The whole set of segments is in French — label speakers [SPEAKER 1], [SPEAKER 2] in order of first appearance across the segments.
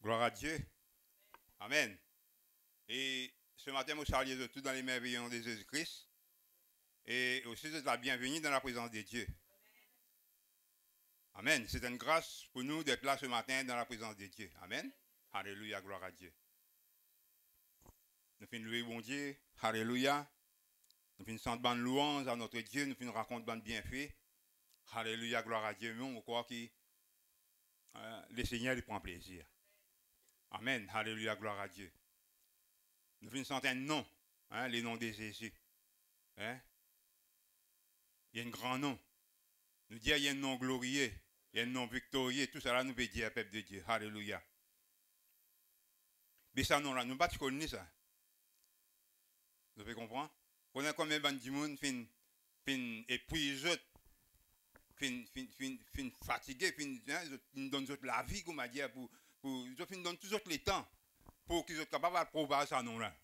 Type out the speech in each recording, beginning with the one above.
[SPEAKER 1] Gloire à Dieu. Amen. Et ce matin, nous saluons tout dans les merveilleux de Jésus-Christ. Et aussi de la bienvenue dans la présence de Dieu. Amen. C'est une grâce pour nous d'être là ce matin dans la présence de Dieu. Amen. Alléluia, gloire à Dieu. Nous finissons louer bon Dieu. Alléluia. Nous finissons de bonne louange à notre Dieu. Nous finissons raconter bonne bienfait. Alléluia, gloire à Dieu. Mais on croit que le Seigneur lui prend plaisir. Amen. Alléluia, gloire à Dieu. Nous finissons un nom, les noms de Jésus. Hein? Il y a un grand nom. Nous disons il y a un nom glorieux, il y a un nom victorieux. Tout ça là, nous peut dire, peuple de Dieu. Alléluia. Mais ça, non, là, nous ne pouvons pas connaître ça. Vous pouvez comprendre? On a combien de monde fin épuisé, fin fatigué, fin donne la vie, comme on dit, pour donner tous les temps pour qu'ils soient capables de prouver ça, non là.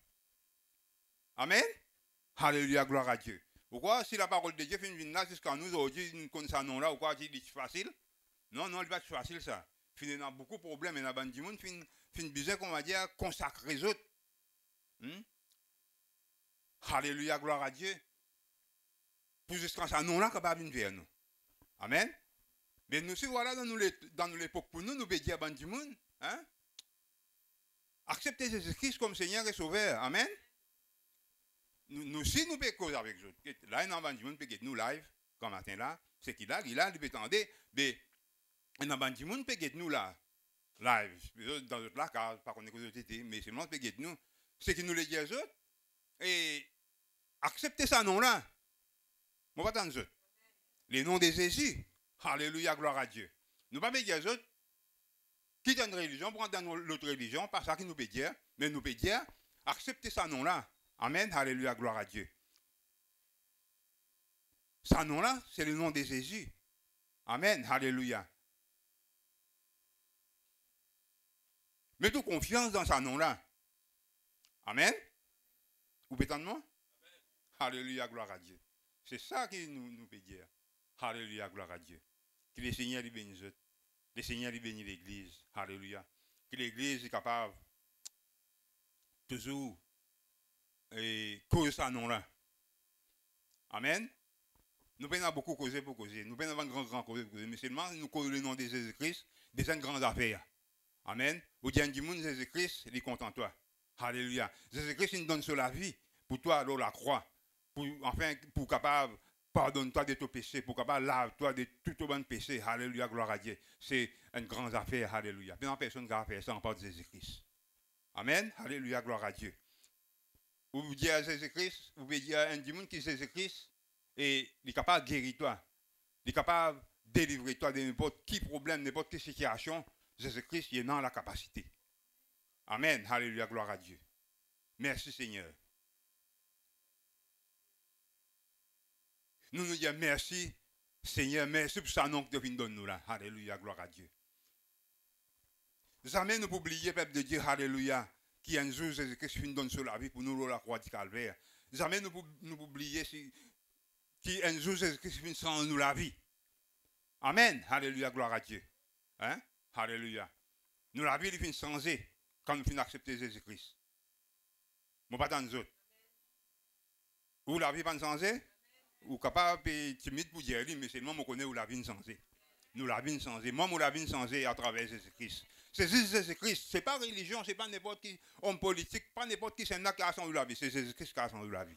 [SPEAKER 1] Amen? Alléluia, gloire à Dieu. Pourquoi si la parole de Dieu fait une là jusqu'à nous aujourd'hui, nous connaissons ça non là, ou quoi, c'est facile? Non, non, il va être facile ça. Il y a beaucoup de problèmes, il y a beaucoup de monde, fin besoin, qu'on va dire, consacrer les autres. Alléluia, gloire à Dieu. Pour jusqu'à ça non là, capable de faire nous. Amen? Mais nous, si voilà, dans l'époque pour nous, nous pouvons dire à du monde, acceptez Jésus-Christ comme Seigneur et Sauveur. Amen? Nous aussi, nous pouvons causer avec eux. Là, il y a un monde qui peut nous live, comme matin là, c'est qu'il a, il peut attendre, mais il y a un monde qui peut nous là, live, dans notre là, car pas qu'on est cause mais c'est le peut nous, c'est qu'il nous le dit aux autres, et acceptez ça non là. On va attendre eux. Les noms de Jésus. Alléluia, gloire à Dieu. Nous ne pouvons pas dire aux autres, quitte une religion, prendre dans l'autre religion, pas ça qui nous peut dire, mais nous peut dire, acceptez ça non là. Amen, alléluia, gloire à Dieu. Ce nom-là, c'est le nom de Jésus. Amen, alléluia. Mettons confiance dans ce nom-là. Amen. Vous pouvez entendre? Alléluia, gloire à Dieu. C'est ça qui nous peut dire. Alléluia, gloire à Dieu. Que le Seigneur lui bénisse. Le Seigneur lui bénisse l'Église. Alléluia. Que l'Église est capable toujours et cause ça non-là. Amen. Nous pouvons beaucoup causer pour causer. Nous pouvons avoir un grand cause pour causer. Mais seulement nous causons le nom de Jésus-Christ, des grandes affaires. Amen. Vous dites du monde, Jésus-Christ, il est content de toi. Alléluia. Jésus-Christ, il nous donne sur la vie. Pour toi, alors la croix. Pour capable, pardonne-toi de tes péchés. Pour capable, lave-toi de tout au bon péché. Alléluia, gloire à Dieu. C'est une grande affaire. Alléluia. Mais personne ne va faire ça en part de Jésus-Christ. Amen. Alléluia, gloire à Dieu. Vous dites à Jésus-Christ, vous pouvez dire à un monde qui est Jésus-Christ, et il est capable de guérir toi. Il est capable de délivrer toi de n'importe quel problème, n'importe quelle situation. Jésus-Christ, il est dans la capacité. Amen. Alléluia, gloire à Dieu. Merci Seigneur. Nous disons merci Seigneur, merci pour ça nom que tu donnes nous là. Alléluia, gloire à Dieu. Jamais nous oublier, peuple de Dieu, alléluia, qui un jour Jésus-Christ donne sur la vie pour nous la croix du calvaire. Jamais nous oublier qui un jour Jésus-Christ sans nous la vie. Amen. Alléluia, gloire à Dieu. Hein? Alléluia. Nous la vie, il finit changer quand nous finissons accepter Jésus-Christ. Mon pas dans nous autres. Ou la vie va changer, ou capable de timide pour dire, mais seulement on connaît où la vie changer. Nous la vie changer. Moi, la vie changer à travers Jésus-Christ. C'est Jésus-Christ. Ce n'est pas religion, ce n'est pas n'importe qui homme politique, pas n'importe qui c'est un qui a changé la vie. C'est Jésus-Christ qui a changé la vie.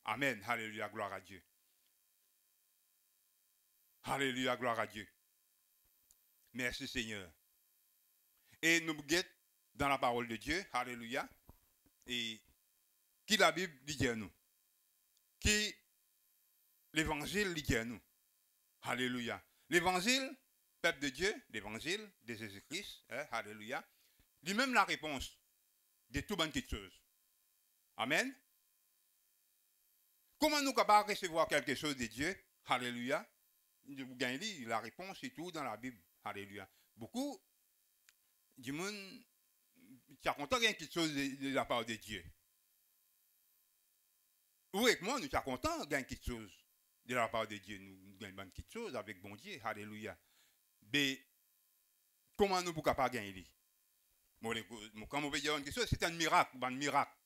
[SPEAKER 1] Amen. Alléluia, gloire à Dieu. Alléluia, gloire à Dieu. Merci Seigneur. Et nous guettons dans la parole de Dieu. Alléluia. Et qui la Bible dit à nous? Qui l'évangile dit à nous? Alléluia. L'évangile, peuple de Dieu, l'évangile de Jésus-Christ, alléluia, lui-même la réponse de tout bonne petite chose. Amen. Comment nous capables de recevoir quelque chose de Dieu? Alléluia. Vous gagnez la réponse et tout dans la Bible. Alléluia. Beaucoup du monde qui a content quelque chose de la part de Dieu. Ou avec moi, nous sommes contents de gagner quelque chose de la part de Dieu. Nous gagnons quelque chose avec bon Dieu. Alléluia. Mais comment nous ne pouvons pas gagner? Quand on veut dire une question, c'est un miracle, un miracle.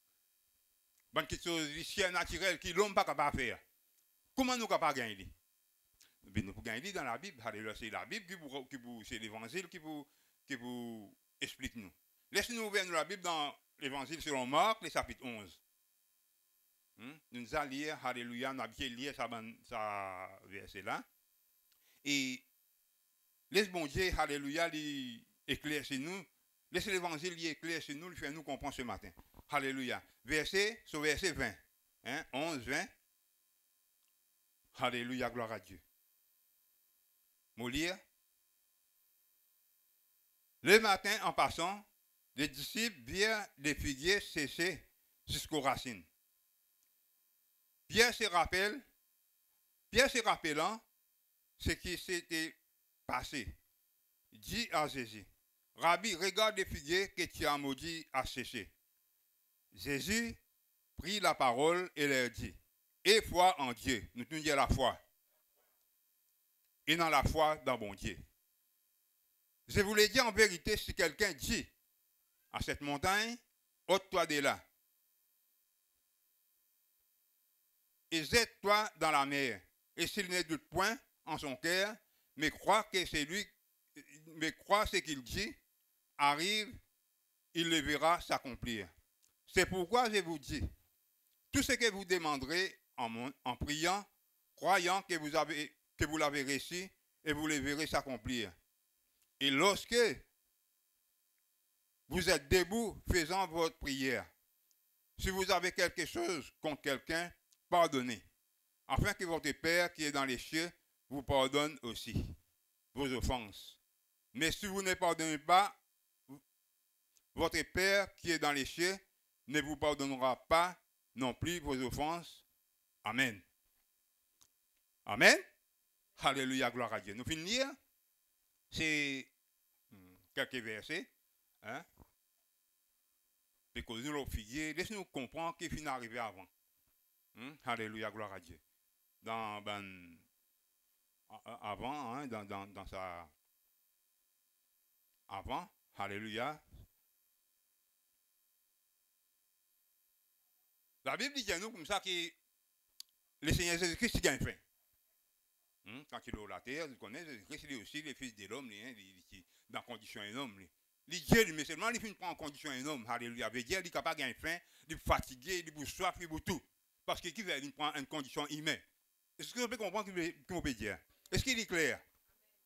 [SPEAKER 1] Une question chien naturelle qui l'homme pas capable de faire. Comment nous capable de gagner? Nous pouvons gagner dans la Bible. C'est la Bible c'est l'évangile qui vous explique nous. Laissez-nous ouvrir la Bible dans l'évangile selon Marc, le chapitre 11. Nous allons lire, alléluia, nous allons bien lire ça verset là. Et laisse bon Dieu, alléluia, éclaircir nous. Laissez l'évangile éclaircir nous, lui faire nous comprendre ce matin. Alléluia. Verset 20. 11, 20. Alléluia, gloire à Dieu. Moi lire. Le matin, en passant, les disciples virent les figuiers sécher jusqu'aux racines. Pierre se rappelant ce qui s'était passé, dit à Jésus, Rabbi, regarde les figuiers que tu as maudits à sécher. Jésus prit la parole et leur dit, aie foi en Dieu, nous tenons dire la foi, et dans la foi dans bon Dieu. Je vous l'ai dit en vérité, si quelqu'un dit à cette montagne, ôte-toi de là, et jette-toi dans la mer, et s'il ne doute point en son cœur, mais croit que c'est lui, mais croit ce qu'il dit, arrive, il le verra s'accomplir. C'est pourquoi je vous dis, tout ce que vous demanderez en priant, croyant que vous l'avez reçu, et vous le verrez s'accomplir. Et lorsque vous êtes debout faisant votre prière, si vous avez quelque chose contre quelqu'un, pardonnez, afin que votre Père qui est dans les cieux vous pardonne aussi vos offenses. Mais si vous ne pardonnez pas, votre Père qui est dans les cieux ne vous pardonnera pas non plus vos offenses. Amen. Amen. Alléluia, gloire à Dieu. Nous finissons. C'est quelques versets. Parce que nous l'avons figué. Laissez-nous comprendre qu'il finit arrivé avant. Alléluia, gloire à Dieu. Avant, dans sa... Avant, alléluia. La Bible dit à nous comme ça que le Seigneur Jésus-Christ gagne fin. Quand il est sur la terre, vous connaissez, Jésus-Christ, il est aussi le fils de l'homme, dans la condition d'un homme. Il dit, mais seulement il finit en condition d'un homme. Alléluia. Il veut dire, il est capable de gagner faim, il est fatigué, il est soif, il est tout. Parce qu'il veut prendre une condition humaine. Est-ce que vous pouvez comprendre ce qu'on peut dire? Est-ce qu'il est clair?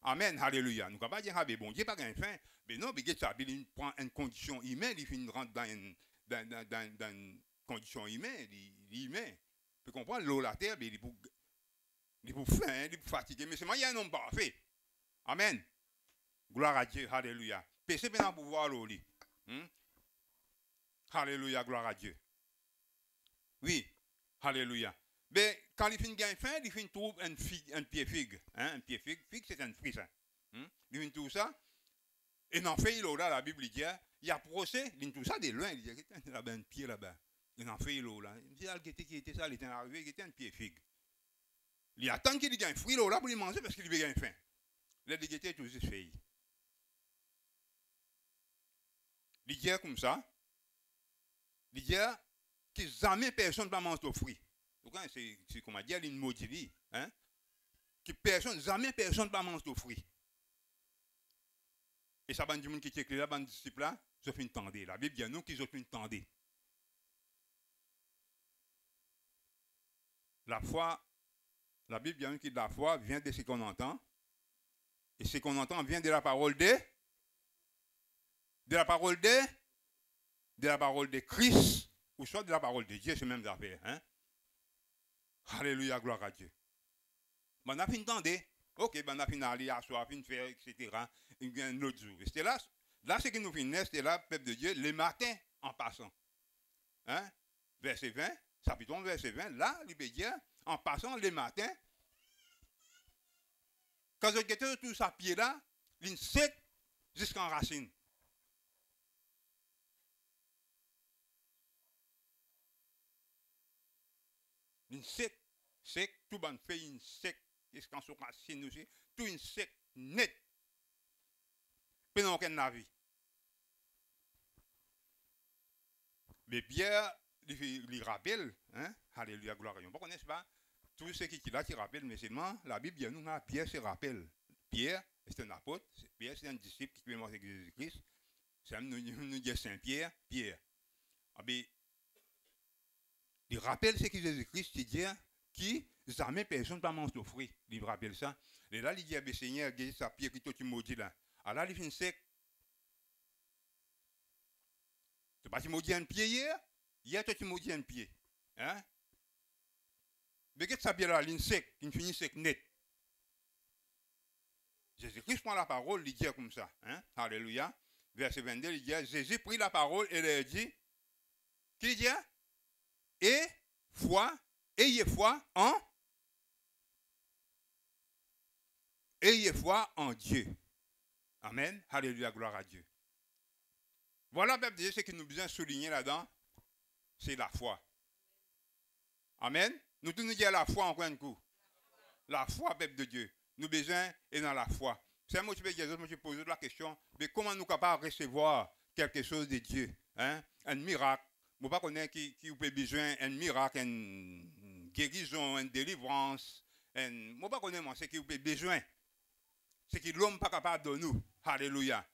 [SPEAKER 1] Amen. Alléluia. Nous ne pouvons pas dire, bon Dieu, pas gagner faim. Mais non, il prend une condition humaine, il finit rentre dans une condition humaine, il est humain. Vous comprenez? L'eau, la terre, il est pour faim, il est pour fatigué. Mais c'est moi, il y a un homme parfait. Amen. Gloire à Dieu. Alléluia. Péché maintenant pour voir l'eau. Alléluia. Gloire à Dieu. Oui. Alléluia. Mais quand il finit gagner faim, il finit trouver un pied figue. Un pied figue, c'est un fruit. Il finit tout ça. Et dans fait, il là, la Bible dit, il y a procès, il finit tout ça de loin. Il dit, il y a un pied là-bas. Il en fait là. Il dit, qui était ça, il était arrivé, il était un pied figue. Il attend qu'il gagne fruit là pour lui manger parce qu'il veut gagner faim. Les déguetés tout juste fait. Il dit comme ça. Il dit que jamais personne ne va manger de fruits. C'est comme on dit, il y a une maudit. Que jamais personne ne va manger de fruits. Et ça va dire qui est là, les disciples là, ils ont fait une tendée. La Bible dit à nous qu'ils ont fait une tendée. La foi, la Bible dit à nous que la foi vient de ce qu'on entend. Et ce qu'on entend vient de la parole de la parole de Christ, ou soit de la parole de Dieu, c'est même affaire. Alléluia, gloire à Dieu. On a fini tendé. Ok, on a fini aller à soir, fini faire, etc. Un autre jour. C'était là ce qui nous finit, c'était là, peuple de Dieu, le matin en passant. Verset 20, chapitre 11, verset 20, là, il veut dire, en passant le matin, quand je guette tout sa pied là, il sec jusqu'en racine. Il sec, tout ban fait une sec, jusqu'en son racine aussi, tout une sec net. Pas dans aucun navire. Mais Pierre, il rappelle, hein, alléluia, gloire à Dieu. Vous ne connaissez pas tout ce qui là qui rappelle, mais seulement la Bible dit nous, Pierre se rappelle. Pierre, c'est un apôtre, Pierre, c'est un disciple qui peut marcher avec Jésus-Christ. C'est nous dit Saint-Pierre, Pierre. Ah bien, il rappelle ce que Jésus-Christ dit, qui jamais personne ne peut m'en offrir. Il rappelle ça. Et là, il dit, ah, Seigneur, regarde ça, Pierre, qui tu maudit là. Alors là, il fait une sec. C'est pas que tu maudis un pied hier? Hier, toi, tu maudis un pied. Hein? Mais qu'est-ce que ça vient là, une sec, une finit sec net. Jésus-Christ prend la parole, il dit comme ça. Hein? Alléluia. Verset 22, il dit, Jésus prit la parole et leur dit, qui dit? Et foi, ayez foi en Dieu. Amen. Alléluia, gloire à Dieu. Voilà, peuple de Dieu, ce que nous devons souligner là-dedans, c'est la foi. Amen. Nous devons dire la foi encore un coup. La foi, peuple de Dieu. Nous besoin est dans la foi. C'est moi qui me pose la question, mais comment nous sommes capables de recevoir quelque chose de Dieu? Hein? Un miracle. Je ne sais pas connaître qui peut besoin un miracle, une guérison, une délivrance. Je ne sais pas connaître ce qui peut besoin. C'est que l'homme n'est pas capable de nous. Alléluia.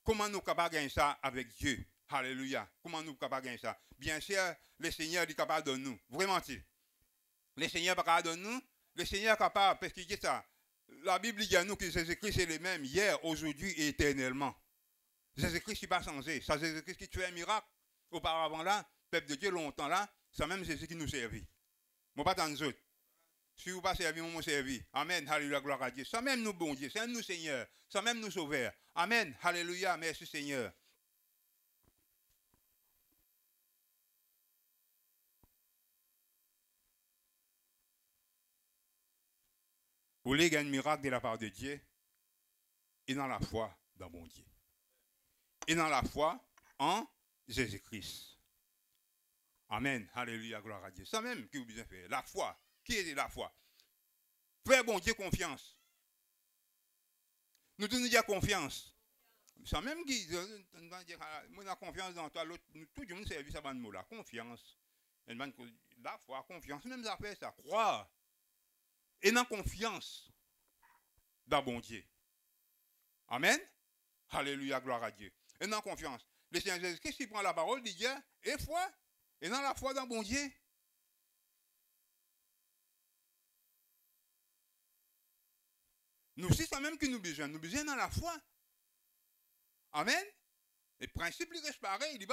[SPEAKER 1] Comment nous sommes capables de gagner ça avec Dieu? Alléluia. Comment nous sommes capables de gagner ça? Bien sûr, le Seigneur est capable de nous. Vraiment-il. Le Seigneur n'est pas capable de nous. Le Seigneur est capable, parce qu'il dit ça. La Bible dit à nous que Jésus-Christ est le même hier, aujourd'hui et éternellement. Jésus-Christ n'est pas changé. C'est Jésus-Christ qui tuait un miracle. Auparavant là, peuple de Dieu longtemps là, c'est même Jésus qui nous servit. Moi pas dans nous autres. Si vous ne pas servi, moi servi. Amen. Alléluia, gloire à Dieu. Ça même nous bon Dieu, c'est nous Seigneur. Ça même nous sauveur. Amen. Alléluia, merci Seigneur. Vous voulez gagner un miracle de la part de Dieu et dans la foi dans bon Dieu. Et dans la foi en Jésus-Christ. Amen. Alléluia, gloire à Dieu. Ça même que vous besoin faire. La foi. Qui est la foi? Frère bon Dieu, confiance. Nous devons dire confiance. Ça même qui on a confiance dans toi, tout le monde service à ce mot-là. Confiance. La foi, confiance. Même ça fait ça. Croire. Et dans confiance dans bon Dieu. Amen. Alléluia, gloire à Dieu. Et dans confiance. Le Seigneur Jésus, qu'est-ce qu'il prend la parole, il dit, et foi. Et dans la foi dans bon Dieu. Nous, c'est ça même que nous besoin dans la foi. Amen. Le principe, il reste pareil, il ne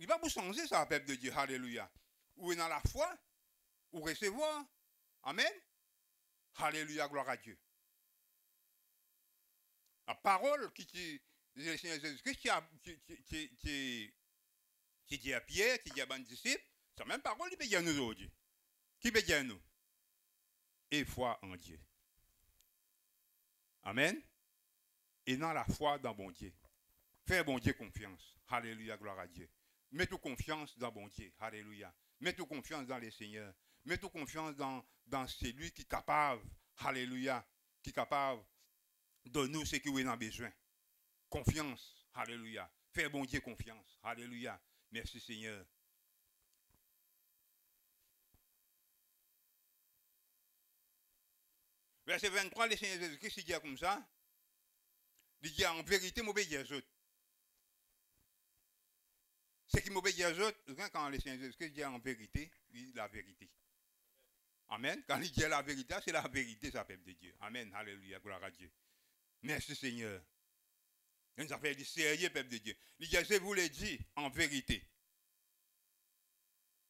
[SPEAKER 1] va pas changer ça, peuple de Dieu. Alléluia. Ou est dans la foi, ou recevoir. Amen. Alléluia, gloire à Dieu. La parole qui le Seigneur Jésus-Christ qui dit à Pierre, qui dit à bon disciple, c'est la même parole qui peut dire à nous aujourd'hui. Qui peut dire à nous? Et foi en Dieu. Amen. Et dans la foi dans bon Dieu. Faire bon Dieu confiance. Alléluia, gloire à Dieu. Mettez confiance dans bon Dieu. Alléluia. Mettez confiance dans les seigneurs. Mettez confiance dans celui qui est capable. Alléluia. Qui est capable de nous ce qui est dans besoin. Confiance. Alléluia. Faire bon Dieu confiance. Alléluia. Merci Seigneur. Verset 23, le Seigneur Jésus-Christ dit comme ça. Il dit en vérité, m'obéis aux autres. Ce qui m'obéit aux autres, quand le Seigneur Jésus-Christ dit en vérité, il dit la vérité. Amen. Quand il dit la vérité, c'est la vérité, ça peuple de Dieu. Amen. Alléluia, gloire à Dieu. Merci Seigneur. Nous avons dit sérieux, peuple de Dieu. Il dit, je vous l'ai dit en vérité.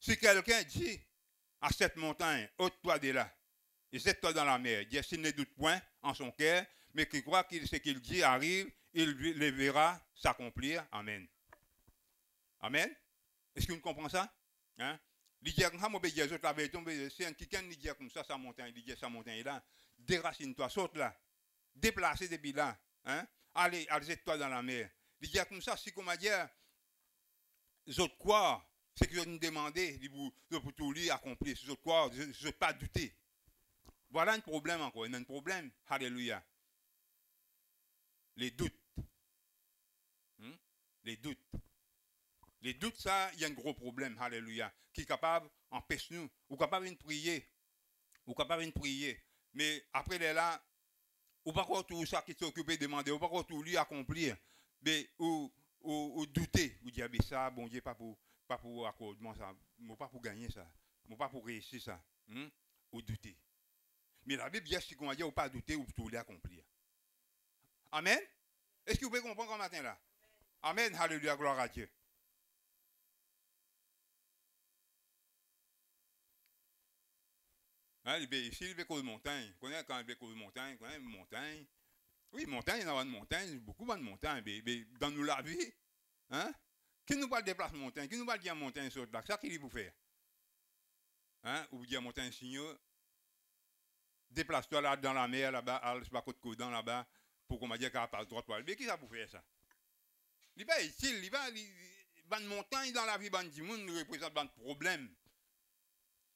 [SPEAKER 1] Si quelqu'un dit à cette montagne, ôte-toi de là, et jette-toi dans la mer, Dieu s'il ne doute point en son cœur, mais qui croit que ce qu'il dit arrive, il le verra s'accomplir. Amen. Amen. Est-ce que vous comprenez ça? Hein? Il dit, c'est un quelqu'un qui dit comme ça, sa montagne, il dit, sa montagne là, déracine-toi, saute là, déplace depuis là, hein? Allez, jette-toi dans la mer. Il dit comme ça, si comme dire, je crois, c'est que je nous demandais, pour tout lui accomplir, je crois, je ne veux pas douter. Voilà un problème encore, il y a un problème, alléluia. Les doutes. Les doutes. Les doutes, ça, il y a un gros problème, alléluia, qui est capable d'empêcher nous, ou capable de prier, ou capable de prier. Mais après, là, ou pas quoi tout ça qui s'occupe de demander, ou pas quoi tout lui accomplir, mais ou douter, ou dire, mais ça, bon Dieu, pas pour accordement ça, pas pour gagner ça, pas pour réussir ça, ou douter. Mais la Bible dit, si on dit, ou pas douter, ou tout lui accomplir. Amen. Est-ce que vous pouvez comprendre ce matin là? Amen, alléluia, gloire à Dieu. Hein, ici, il y a des montagnes. Vous connaissez quand il y a des montagnes, vous connaissez montagne. Oui, montagne, il y a une montagne, beaucoup de montagnes. Mais dans nous la vie, hein? Qui nous va déplacer montagne? Qui nous va dire montagne sur là? Ça qui vous faire? Hein? Ou dire montagne signaux? Déplace-toi là dans la mer, là-bas, à côte Codan, là-bas, pour qu'on m'a dit qu'à passe droite. Mais qui ça vous faire ça? Il va ici, il va, une montagne dans la vie, ban di moun représente un problème.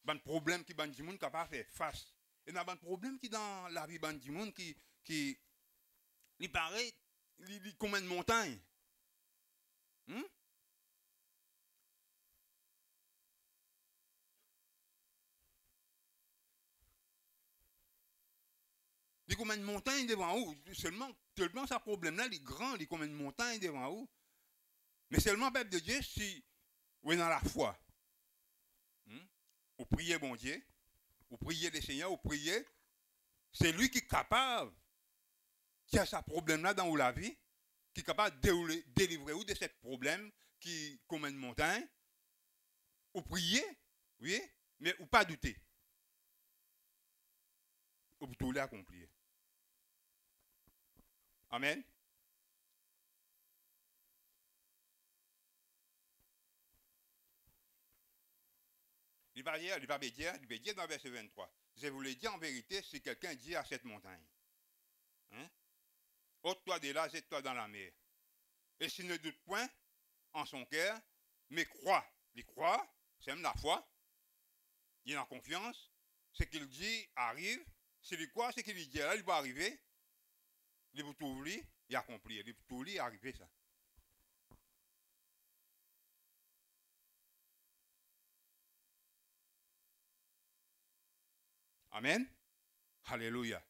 [SPEAKER 1] Un problème qui ban di moun capable faire face. Et il y a un problème qui dans la vie ban di moun qui il paraît comme une montagne. Il est comme une montagne devant vous. Seulement ce problème-là, il est grand, il est comme une montagne devant vous. Mais seulement, peuple de Dieu, si vous êtes dans la foi, vous priez bon Dieu, vous priez le Seigneur, vous priez, c'est lui qui est capable, qui a ce problème-là dans la vie, qui est capable de délivrer vous de ce problème qui est comme une montagne. Vous priez, oui, mais vous pas douter. Vous tout l'accomplir. Amen. Il va dire dans le verset 23. Je vous le dis en vérité, si quelqu'un dit à cette montagne, ôte-toi de là, jette-toi dans la mer. Et s'il ne doute point en son cœur, mais croit. Il croit, c'est même la foi. Il a confiance. Ce qu'il dit arrive. S'il croit, ce qu'il dit là, il va arriver. Il va tout ouvrir, il accomplit. Il va tout ouvrir, il arriver ça. Amen. Alléluia.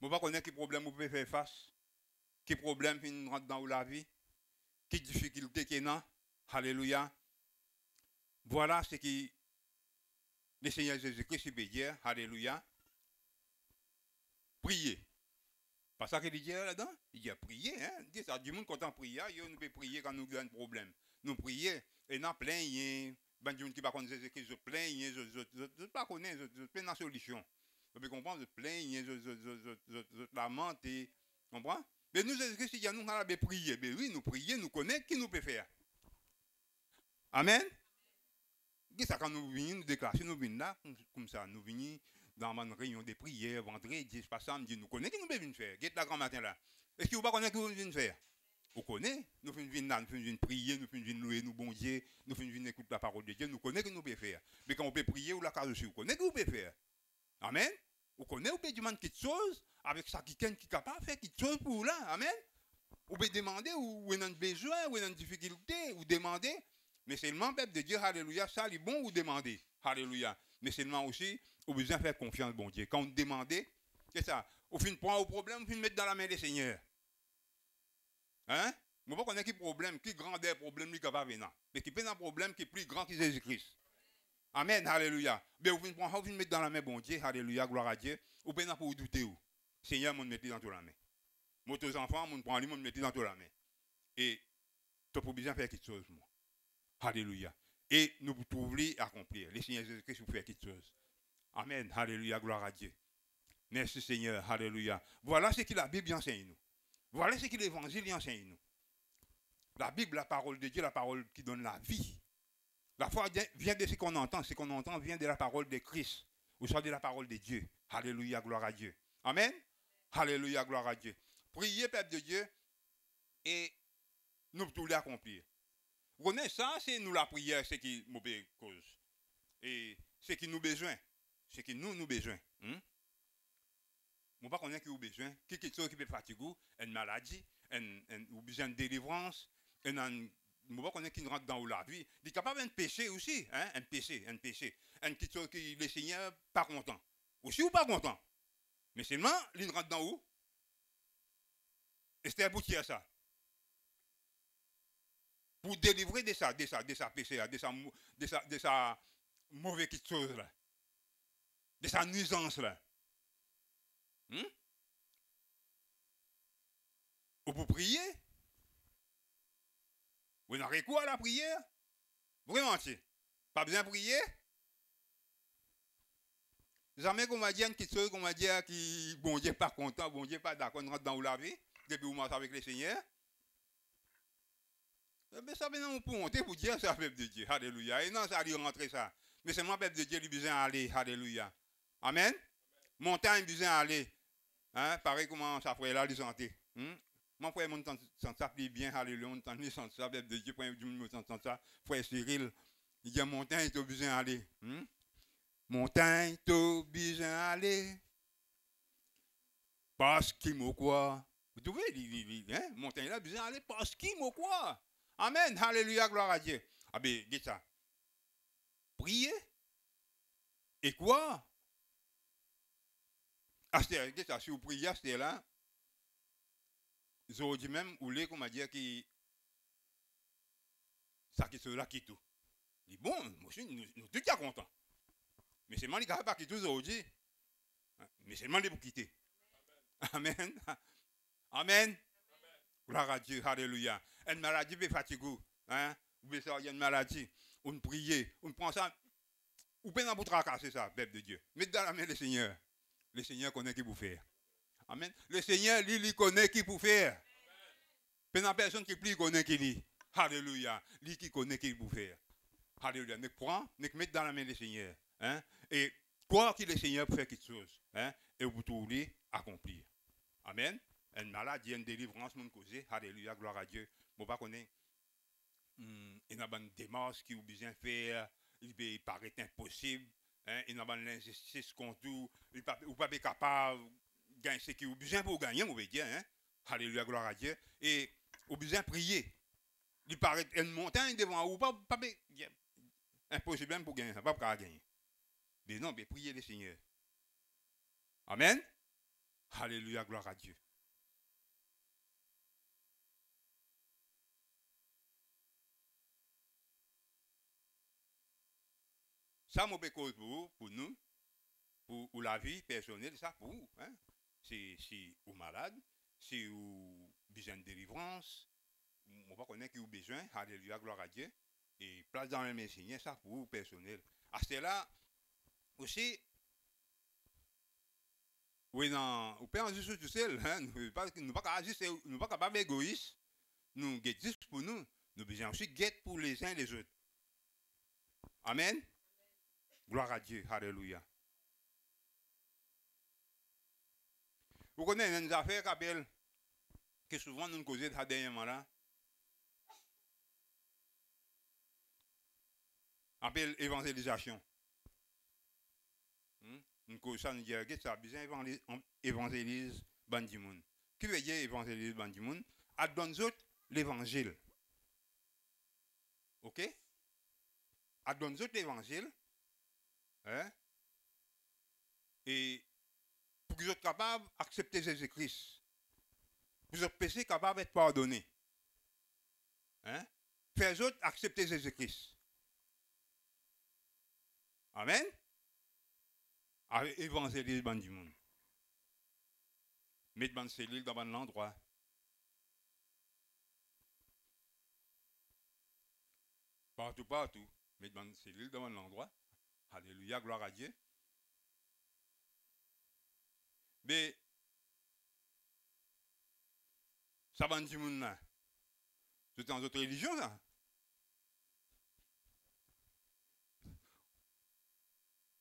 [SPEAKER 1] Je ne sais pas connaître quel problème vous pouvez faire face. Quel problème qui rentre dans la vie. Quelle difficulté qu'il y a. Alléluia. Voilà ce qui le Seigneur Jésus-Christ peut dire. Alléluia. Priez. Pas ça qu'il dit là-dedans? Il dit prier. Hein? Il dit ça. Du monde quand on prie, nous pouvons prier quand nous avons un problème. Nous prions et nous plaignons. Ben, du monde qui va connaître Jésus-Christ, je plains, je ne pas connaître, je plains la solution. Vous pouvez comprendre? Je plains, je lamente. Vous comprenez? Mais nous, Jésus-Christ, il y a nous allons prier. Mais oui, nous prions, nous connaissons, qui nous peut faire? Amen? Qu'est-ce que quand nous venons nous déclarer, nous venons là, comme ça, nous venons dans une réunion de prière, vendredi, c'est pas samedi, nous connaissons qui nous peut venir faire. Qu'est-ce que là grand matin là? Est-ce que vous ne connaissez pas qui nous venir faire? Vous connaissez? Nous venons là, nous venons prier, nous venons louer, nous bon Dieu, nous venons écouter la parole de Dieu, nous connaissons qui nous peut faire. Mais quand on peut prier ou la case dessus, vous connaissez qui vous peut faire? Amen? Vous connaissez, vous pouvez demander quelque chose avec ça qui est capable de faire quelque chose pour vous là. Amen? Vous pouvez demander où vous avez besoin, où vous avez une difficulté, vous demandez. Mais seulement, peuple de Dieu, alléluia, ça, c'est bon, vous demandez. Alléluia. Mais seulement aussi, vous avez besoin de faire confiance, bon Dieu. Quand vous demandez, c'est ça. Vous finissez prendre au problème, vous finissez mettre dans la main des seigneurs. Hein? Vous ne connaissez pas quel problème, quel grandeur problème lui qui va venir. Mais qui peut un problème qui est plus grand que Jésus-Christ. Amen, alléluia. Mais vous finissez mettre dans la main, bon Dieu, alléluia, gloire à Dieu. Vous pouvez pas vous douter où. Seigneur, vous mettez dans toute la main. Vos enfants, vous prenez, vous mettez dans toute la main. Et tu as besoin de faire quelque chose, moi. Alléluia. Et nous pouvons accomplir. Le Seigneur Jésus-Christ vous fait quelque chose. Amen. Alléluia. Gloire à Dieu. Merci Seigneur. Alléluia. Voilà ce que la Bible enseigne nous. Voilà ce que l'Évangile enseigne nous. La Bible, la parole de Dieu, la parole qui donne la vie. La foi vient de ce qu'on entend. Ce qu'on entend vient de la parole de Christ. Ou soit de la parole de Dieu. Alléluia. Gloire à Dieu. Amen. Alléluia. Gloire à Dieu. Priez, peuple de Dieu. Et nous pouvons l'accomplir. Vous connaissez ça, c'est nous la prière, c'est qui nous cause. Et c'est qui nous besoin. C'est qui nous besoin. Nous Je ne sais pas qui a besoin, quelque chose qui peut fatiguer, une maladie, ou besoin de délivrance, je ne sais pas qui rentre dans la vie. Il est capable d'un péché aussi, hein? Un péché. Quelque chose qui le Seigneur pas content. Aussi ou pas content. Mais seulement, il rentre dans où? Et c'était abouti à ça. Pour délivrer de ça péché, de sa mauvaise quelque chose là. De sa nuisance là. Ou pour prier? Vous n'avez quoi à la prière? Vraiment, pas besoin de prier? Jamais qu'on m'a dit une petite chose qu'on m'a dit qui, bon Dieu, pas content, bon Dieu, pas d'accord, on rentre dans la vie, depuis vous marchez avec le Seigneur. Mais ça, maintenant, on peut monter pour dire ça, peuple de Dieu. Alléluia. Et non, ça allait rentrer ça. Mais c'est moi, peuple de Dieu, il a besoin d'aller. Alléluia. Amen. Montagne, besoin d'aller. Hein? Pareil comment ça ferait là, les santé. Mon frère, mon temps, ça plie bien. Alléluia. Mon temps, ça, peuple de Dieu, pour un ça. Frère Cyril, il dit montagne, il a besoin d'aller. Montagne, tu as besoin d'aller. Parce qu'il m'a quoi. Vous trouvez, hein? Montagne, là, besoin d'aller parce qu'il m'a quoi. Amen. Alléluia, gloire à Dieu. Ah ben, dites ça. Prier. Et quoi? Ah, dites ça. Si vous priez, c'est là. Je dis même, ou les, qu'on m'a dit, qui. Ça qui se là, qui tout. Il dit, bon, moi, nous tous sommes contents. Mais c'est moi qui ne pas quitter aujourd'hui. Mais c'est moi qui pour quitter. Amen. Amen. Gloire à Dieu. Alléluia. Une maladie peut fatiguer. Hein? Vous pouvez savoir, il y a une maladie. On prie, on prend ça. Ou peut pas tracasser ça, peuple de Dieu. Mettez dans la main le Seigneur. Le Seigneur connaît qui vous faire. Amen. Le Seigneur, lui, connaît qui vous faire. Pas une personne qui prie, connaît qui lit. Alléluia. Lui qui connaît qui vous faire. Alléluia. Ne prend, ne mette dans la main le Seigneur. Hein? Et croire que le Seigneur peut faire quelque chose. Hein? Et vous trouvez accomplir. Amen. Une maladie, une délivrance, mon causé. Alléluia, gloire à Dieu. Bon, pas connaître. Il y a une démarche qui vous besoin de faire. Il paraît impossible. Hein? Il y a une injustice contre vous. Vous ne pas capable de gagner ce qui vous besoin pour gagner, vous veut dire. Hein? Alléluia, gloire à Dieu. Et vous besoin de prier. Il paraît une montagne devant vous. Pas impossible même pour gagner. Ça ne pas gagner. Mais non, mais priez le Seigneur. Amen. Alléluia, gloire à Dieu. Ça, mon cause pour nous, pour la vie personnelle, ça pour vous. Hein? Si vous malade, si vous besoin de délivrance, on ne va pas connaître qui vous besoin. Alléluia, gloire à Dieu. Et place dans le même Seigneur, ça pour vous personnel. À cela aussi, oui, non, vous pouvez agir tout seul. Hein? Nous ne pouvons pas agir, nous ne sommes pas égoïstes. Nous guettons pour nous. Nous besoin aussi guetter pour les uns et les autres. Amen. Gloire à Dieu. Alléluia. Vous connaissez une affaire que souvent nous causons dernièrement là. Appelle évangélisation. Nous causons ça, nous disons que ça a besoin évangélise Bandimoun. Qui veut dire évangélise Bandimoun? À donner autres l'évangile. Ok? À donner autres l'évangile. Hein? Et pour que vous soyez capables d'accepter Jésus-Christ. Pour que vos péchés capables d'être pardonnés. Hein? Faire autres accepter Jésus-Christ. Amen. Avec évangélise Bandimoun. Mettre dans cellule dans un endroit. Partout. Mettre dans cellule dans un endroit. Alléluia, gloire à Dieu. Mais, ça va dire là. C'est dans d'autres religions là.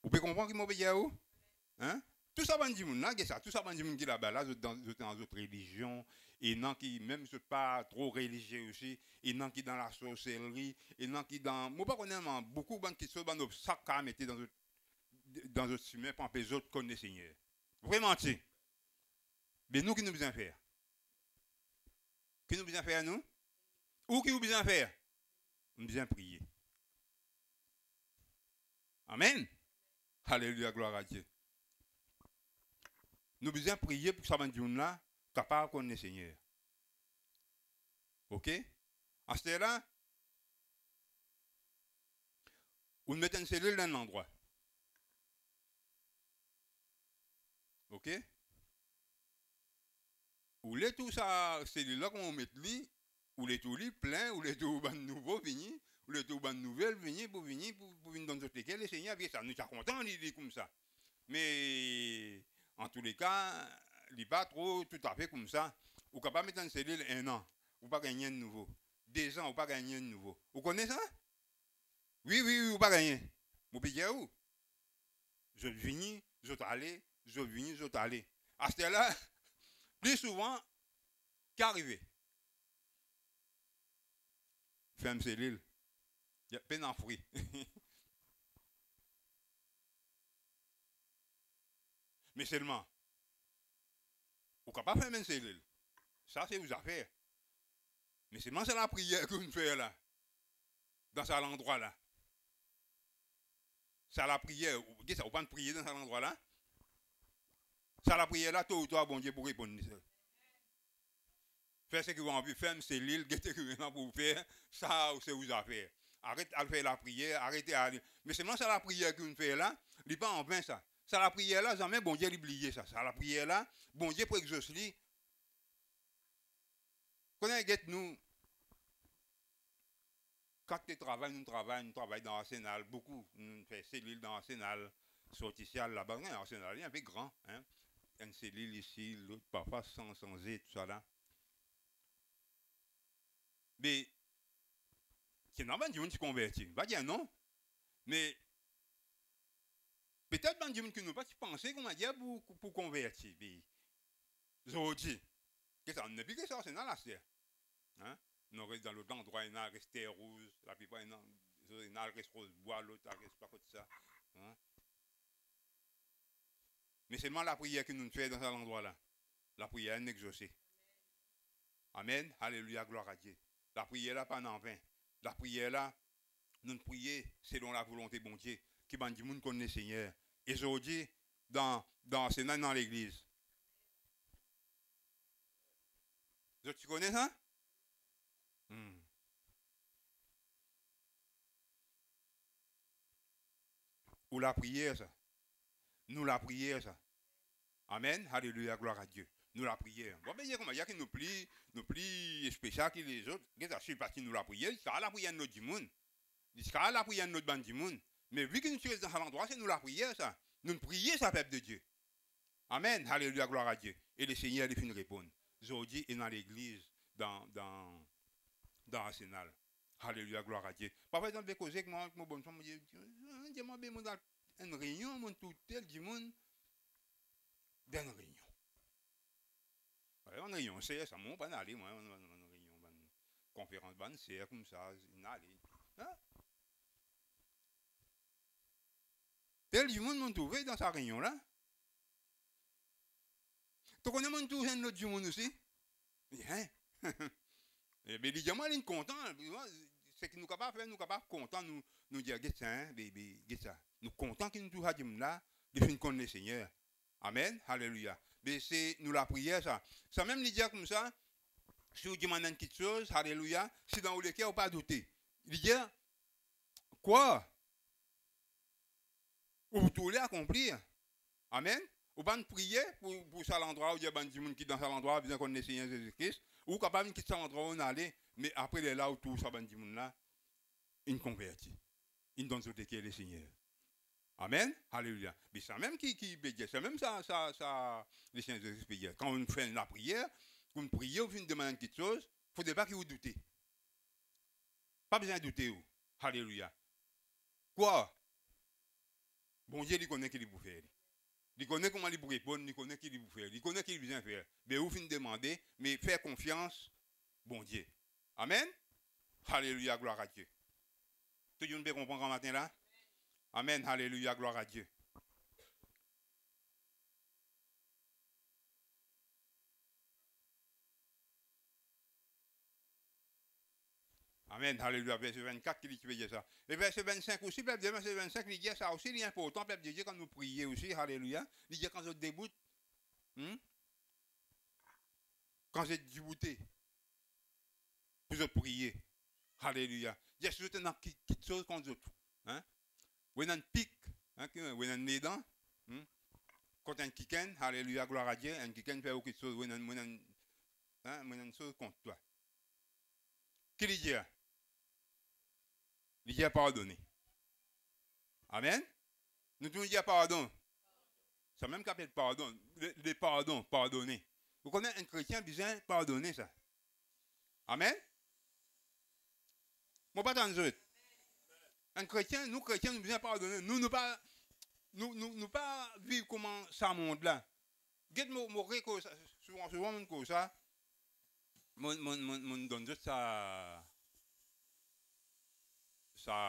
[SPEAKER 1] Vous pouvez comprendre qui m'a payé où? Hein? Tout ça va dire là, ça, tout ça va dire qui là-bas, là, dans d'autres religions, et non qui, même si pas trop religieux aussi, et non qui dans la sorcellerie, et non qui dans. Moi, pas connaître beaucoup de qui sont dans nos sacs à mettre dans d'autres chemins pour que les autres connaissent le Seigneur. Vraiment, tu. Mais nous, qui nous besoin faire? Qui nous besoin faire, nous? Ou qui nous besoin faire? Nous besoin prier. Amen. Alléluia, gloire à Dieu. Nous besoin prier pour que ça va nous là, capable de connaître le Seigneur. Ok? À ce là, on met une cellule dans un endroit. Ok? Ou les tout ça, cellule-là qu'on met lui, ou les tout lui plein, ou les tout ban nouveau vini, ou les tout ban nouvelle vini pour venir dans notre école, le Seigneur, bien ça, nous sommes contents, il dit comme ça. Mais en tous les cas, il n'est pas trop tout à fait comme ça. Ou capable de mettre une cellule 1 an, ou pas gagner de nouveau. 2 ans, ou pas gagner de nouveau. Vous connaissez ça? Oui, ou pas gagner. Vous payez où? Je viens, je t'allais, je viens, je t'allais. À ce là, plus souvent qu'arrivé. Ferme cellule. Il y a peine en fruit. Mais seulement, vous ne pouvez pas fermer une cellule. Ça, c'est vos affaires. Mais seulement c'est la prière que vous faites là. Dans cet endroit là. C'est la prière. Vous ne pouvez pas prier dans cet endroit là. C'est la prière là, tôt ou tard, bon Dieu, pour répondre. Faites ce que vous avez envie, ferme cellule, qu'est-ce que vous avez pour faire. Ça, c'est vos affaires. Arrêtez à faire la prière, arrêtez à aller. Mais seulement c'est la prière que vous faites là, il n'est pas en vain ça. C'est la prière là, jamais bon Dieu l'oublier ça. C'est la prière là, bon Dieu pour exaucer. Connaissez nous, quand tu travailles, nous travaillons dans l'arsenal, beaucoup. Nous faisons cellule dans l'arsenal, sorticial là-bas. L'arsenal, il est un peu grand. Hein? Une cellule ici, l'autre parfois sans et tout ça là. Mais, c'est normal que tu convertis. Va dire non. Mais, peut-être que tu ne pas penser qu'on va dire pour convertir. Mais, je dis, que ça ne plus que ça, c'est dans la serre. Hein? Nous restons dans l'autre endroit, il y a resté rouge, la plupart, il y a resté rose bois, l'autre reste pas comme ça. Hein? Mais seulement la prière que nous faisons dans cet endroit-là, la prière est exaucée. Amen. Alléluia, gloire à Dieu. La prière là, pas en vain. La prière là, nous prions selon la volonté de bon Dieu, qui m'a dit que nous connaissons le Seigneur. Et aujourd'hui, c'est dans l'église. Tu connais ça? Ou la prière, ça. Nous la prière, ça. Amen. Alléluia, gloire à Dieu. Nous la prière. Bon, ben, il y a qui nous plie spécial que les autres. Qu'est-ce que c'est parti nous la prière? C'est la prière de notre monde. C'est la prière de notre bande du monde. Mais vu que nous sommes dans cet endroit, c'est nous la prière, ça. Nous prions, ça, peuple de Dieu. Amen. Alléluia, gloire à Dieu. Et le Seigneur, il finit répondre. Aujourd'hui, il est dans l'église, dans l'arsenal. Alléluia, gloire à Dieu. Parfois, ils ont des causes avec moi, mon bon femme, je dis, dans une réunion, mon tout tel du monde, dans une réunion. En réunion, c'est ça, moi, pas aller, moi, en réunion, conférence, c'est comme ça, une allée. Hein? Tel du monde m'ont trouvé dans sa réunion là. Tu connais mon tout un autre du monde aussi? Hein? Et bien, évidemment, il est content. C'est que nous sommes capables de faire, nous sommes capables content, nous dire, get ça, hein, baby, get ça. Nous sommes contents que nous tout là, de finir connaître le Seigneur. Amen. Alléluia. Mais c'est nous la prière, ça. Ça même, il dit comme ça, si vous demandez une petite chose, alléluia, si dans le cœur, vous pas douter. Il dit, quoi? Vous voulez accomplir. Amen. Ou pas prier pour ça l'endroit où il y a des gens qui dans cet endroit, besoin qu'on ait le Seigneur Jésus-Christ. Ou capable de quitter l'endroit où on allait, mais après les là où tout ça, des gens là, ils convertit. Ils donnent ce qui est le Seigneur. Amen. Alléluia. Mais c'est même qui c'est même ça, le Seigneur Jésus-Christ. Quand on fait la prière, quand on prie, on vient demander quelque chose, il ne faut pas que vous doutez. Pas besoin de douter. Alléluia. Quoi? Bon Dieu, il connaît ce qu'il vous faire. Il connaît comment il vous répondre, il connaît ce qu'il vous faire. Il connaît ce qu'il vient faire. Mais vous finissez de demander, mais faire confiance, bon Dieu. Amen. Alléluia, gloire à Dieu. Tout le monde peut comprendre matin là? Amen. Alléluia, gloire à Dieu. Amen. Alléluia. Verset 24 qui veut dire ça. Et verset 25 aussi, verset 25, il dit ça aussi, il est important, peuple de Dieu, quand nous prions aussi, alléluia. Il dit quand je déboute, quand j'ai débouté, pour je prier. Alléluia. Il y a surtout dans quelque chose contre d'autres. Hein? Vous avez un pic, vous avez un nez dents, quand un kiken, alléluia, gloire à Dieu, un kiken fait quelque chose, vous avez une chose contre toi. Qui dit Dieu? Il dit pardonner. Amen. Nous devons dire pardon. C'est même qu'on appelle pardon. Le pardon, pardonner. Vous connaissez un chrétien besoin de pardonner ça. Amen. Moi, pas dans les autres. Un chrétien, nous chrétiens, nous besoin de pardonner. Nous ne pas, nous pas vivre comment ça monde là. Get mon réco, souvent, mon cause ça. Mon donne juste ça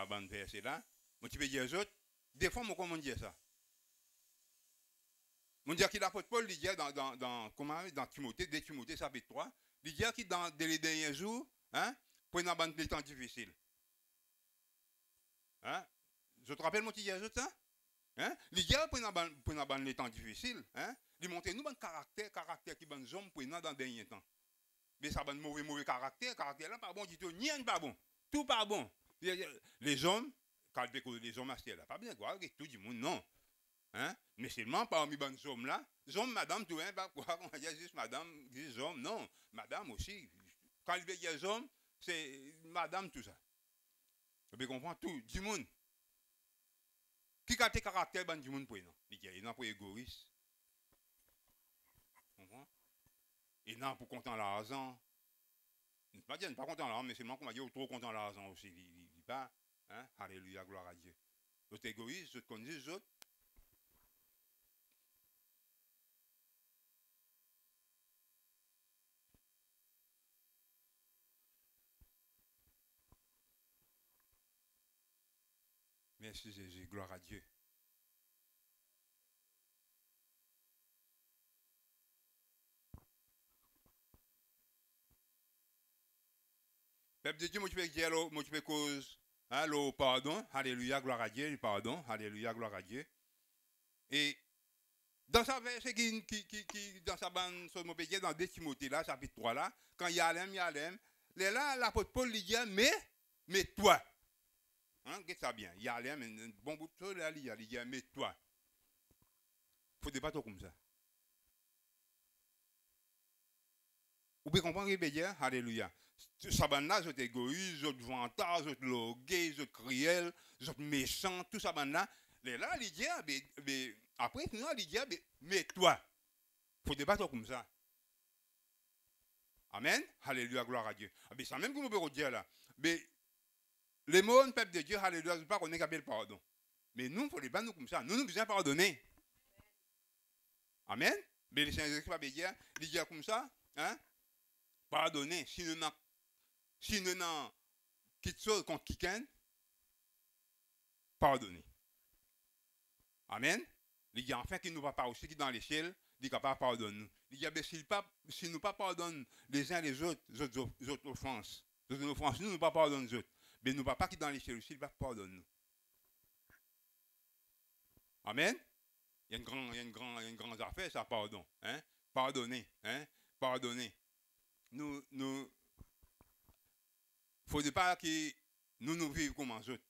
[SPEAKER 1] bande verset là. Moi, tu peux dire aux autres. Des fois, moi, comment dire ça? Mon dire qu'il l'apôtre Paul, il dit dans Timothée, 2 Timothée, chapitre 3, il dit qu'il dans les derniers jours, pour une bande de temps difficile. Hein? Je te rappelle, mon petit Jésus, ça? Hein? Il dit pour une bande de temps difficile, il montre nous un caractère qui est homme pour dans le dernier temps. Mais ça va un mauvais caractère là, pas bon du tout, ni un pas bon, tout pas bon. Les hommes, quand les hommes à là, pas bien, quoi, tout du monde, non. Hein? Mais seulement parmi les hommes là, les hommes, madame, tout, pas quoi, on va dire juste madame, les hommes, non, madame aussi. Quand il y a les hommes, c'est madame, tout ça. Vous comprenez tout, du monde. Qui a tes caractères, du monde pour non? Il y a pour égoïste. Vous comprenez? Il y a pour content l'argent. Je ne pas dire pas content l'argent, mais seulement qu'on va dire trop content l'argent aussi. Il dit pas, hein? Alléluia, gloire à Dieu. L'autre égoïste, je connais les autres. Merci Jésus, gloire à Dieu. Peuple de Dieu, moi tu peux dire, moi tu peux cause, le pardon, alléluia, gloire à Dieu, le pardon, alléluia, gloire à Dieu. Et dans sa verset dans sa bande, dans 2 Timothée là, chapitre 3 là, quand Yalem, là, l'apôtre Paul lui dit, mais toi, qu'est-ce ça bien, Yalem, un bon bout de choses là, il dit, mais toi, faut débattre comme ça. Vous pouvez comprendre ce que je veux dire? Alléluia. Ça bande là, c'est égoïste, c'est vantard, c'est logué, c'est cruel, c'est méchant, tout ça bande là. Là, il dit, mais après, il dit, mais toi, faut débattre comme ça. Amen. Alléluia, gloire à Dieu. Mais ça même que nous pouvons dire là. Mais les mots, peuple de Dieu, alléluia, je pas qu'on est capable de pardon. Mais nous, il faut les battre comme ça. Nous besoin pardonner. Amen. Mais les Saint-Esprit va dire, il dit comme ça, pardonner. Si nous n'avons quelque chose contre quelqu'un, pardonner. Amen. Il dit enfin qu'il ne va pas aussi qui dans les ciels, il dit pas pardonne nous. Il dit si nous pas pardonne les uns les autres offenses, nous ne pas pardonner les autres. Mais nous pas qui dans les ciels aussi, il va pardonner nous. Amen. Il y a une grande affaire ça pardon, pardonner, pardonner. Nous faut pas que nous vivions comme les autres.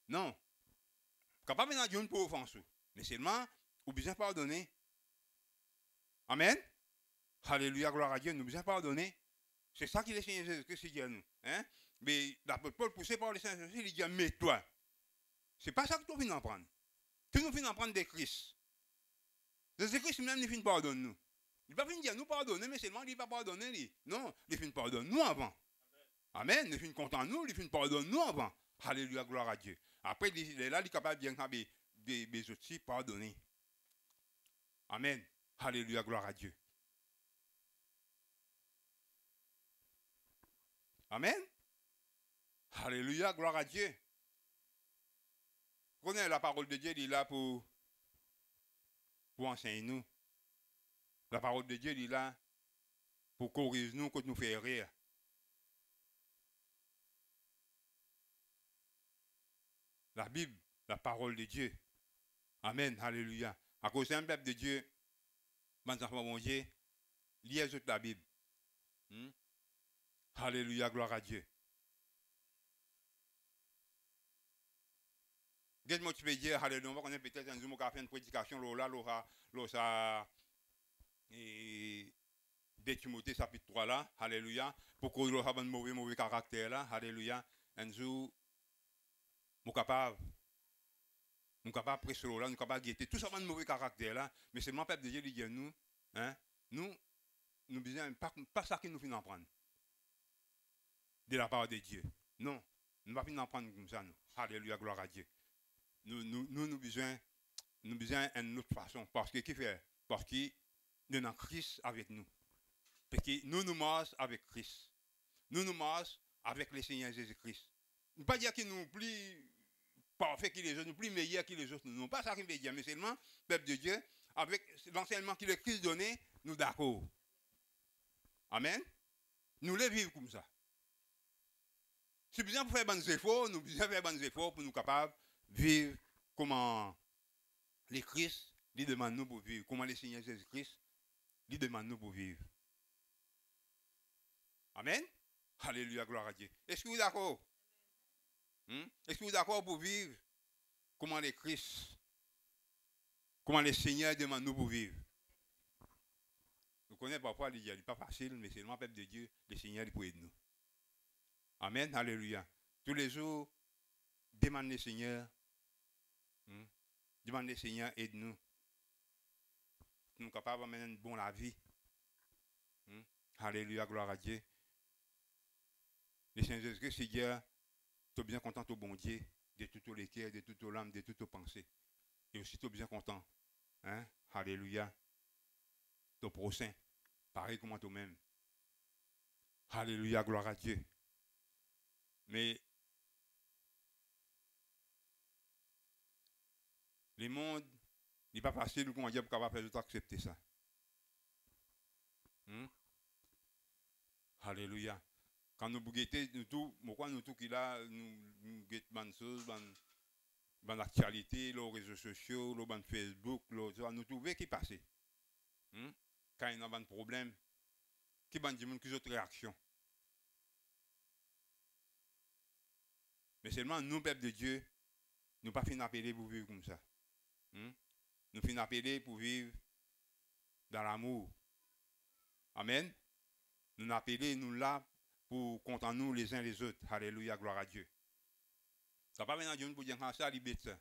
[SPEAKER 1] Non. Capable de Dieu pour offenser. Mais seulement, nous besoin pardonner. Amen. Alléluia, gloire à Dieu, nous besoin pardonner. C'est ça qui est Seigneur Jésus-Christ dit à nous. Mais l'apôtre Paul, poussé par le Saint-Esprit, il dit, mais toi. C'est pas ça que tu viens d'apprendre. Tu nous viens d'apprendre des Christ. Jésus-Christ même, il finit pardonner nous. Il ne va pas dire nous pardonner, mais seulement il ne va pas pardonner. Non, il finit pardonner nous avant. Amen. Il finit content nous, il finit pardonner nous avant. Alléluia, gloire à Dieu. Après, il est là, il est capable de bien des autres pardonner. Amen. Alléluia, gloire à Dieu. Amen. Alléluia, gloire à Dieu. Vous connaissez la parole de Dieu, il est là pour enseigner nous. La parole de Dieu, il est là pour corriger nous quand nous fait rire. la Bible, la parole de Dieu. Amen, alléluia. À cause d'un peuple de Dieu, mes enfants, mon Dieu, lisez toute la Bible. Alléluia, gloire à Dieu. Qu'est-ce que tu peux dire, alléluia, on va peut-être un jour faire une prédication, ça, et 2 Timothée chapitre 3 là, alléluia, pour qu'on ait un mauvais caractère là, alléluia, un jour, nous capable prêcher là, nous capable guetter tout ça un mauvais caractère là, mais c'est mon peuple de Dieu qui dit nous, hein, nous besoin pas ça qui nous finit prendre de la part de Dieu. Non, nous ne pas finir prendre comme ça nous. Alléluia, gloire à Dieu. Nous besoin une autre façon parce que qui fait parce que nous avons Christ avec nous. Parce que nous marchons avec Christ. Nous marchons avec le Seigneur Jésus-Christ. Ne pas dire que nous plus parfaits que les autres, nous plus meilleurs que les autres. Nous pas ça qui veut dire, mais seulement, peuple de Dieu, avec l'enseignement que le Christ donnait, nous d'accord. Amen. Nous les vivons comme ça. Si besoin pour faire des efforts, nous besoin faire des efforts pour nous capables de vivre comment les Christ lui demandent nous pour vivre, comment le Seigneur Jésus-Christ lui demande nous pour vivre. Amen. Alléluia, gloire à Dieu. Est-ce que vous êtes d'accord? Est-ce que vous êtes d'accord pour vivre comment les Christ, comment le Seigneur demande nous pour vivre? Vous connaissez parfois, il n'est pas facile, mais c'est le peuple de Dieu, le Seigneur pour aider nous. Amen, alléluia. Tous les jours, demande le Seigneur, demande le Seigneur, aide-nous. Nous sommes capables de mener une bonne la vie. Alléluia, gloire à Dieu. Le Seigneur Jésus-Christ, c'est Dieu, tu es bien content au bon Dieu, de tout le cœur, de toute l'âme, de toute pensée. Et aussi, tu es bien content. Hein? Alléluia. Ton prochain, pareil comme toi-même. Alléluia, gloire à Dieu. Mais le monde n'est pas facile, comment dire, pour capable faire accepter ça. Alléluia. Quand nous guettons, nous tout qui là, nous guettons des choses, dans l'actualité, les réseaux sociaux, le Facebook, nous trouvons qui passe. Quand il y a un problème, qui va dire qui autre réaction. Mais seulement nous, peuple de Dieu, nous pas finir appeler pour vivre comme ça. Nous finir appeler pour vivre dans l'amour. Amen. Nous appelons, nous là pour compter nous les uns les autres. Alléluia, gloire à Dieu. Ça pas venir Dieu pour dire ça, libérer ça.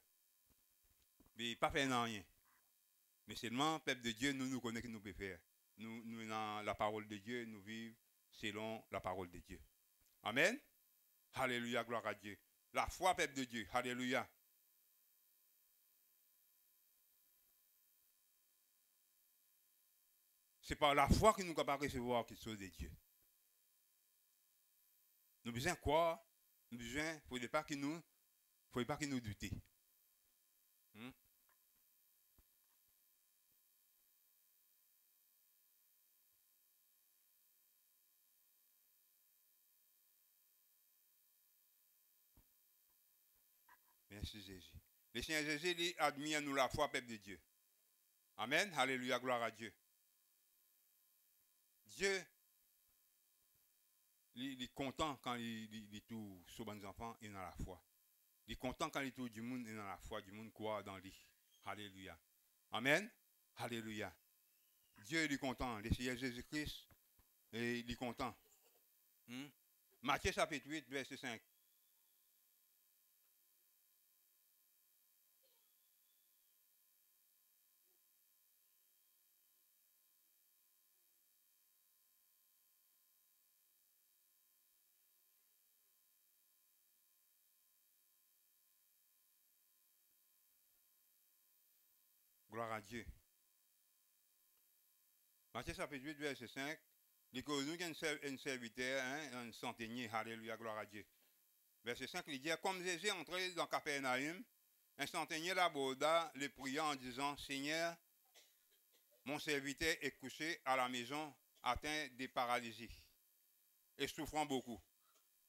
[SPEAKER 1] Mais pas faire rien. Mais seulement, peuple de Dieu, nous connaissons ce que nous pouvons faire. Nous dans la parole de Dieu, nous vivons selon la parole de Dieu. Amen. Alléluia, gloire à Dieu. La foi, peuple de Dieu. Alléluia. C'est par la foi que nous sommes capables de recevoir quelque chose de Dieu. Nous avons besoin de quoi? Nous avons besoin, il ne faut pas que nous doutions. Merci Jésus. Le Seigneur Jésus lui admire nous la foi, peuple de Dieu. Amen. Alléluia, gloire à Dieu. Dieu, il est content quand il tout sur les enfants et dans la foi. Il est content quand il tout du monde et dans la foi, du monde croit dans lui. Alléluia. Amen. Alléluia. Dieu il est content. Le Seigneur Jésus-Christ, il est content. Matthieu chapitre 8, verset 5. Gloire à Dieu. Matthieu chapitre 8, verset 5. Il dit nous un serviteur, un centenier. Alléluia, gloire à Dieu. Verset 5, il dit, comme Jésus est entré dans Capernaum, un centenier l'aborda, le priant en disant, Seigneur, mon serviteur est couché à la maison, atteint de paralysie et souffrant beaucoup.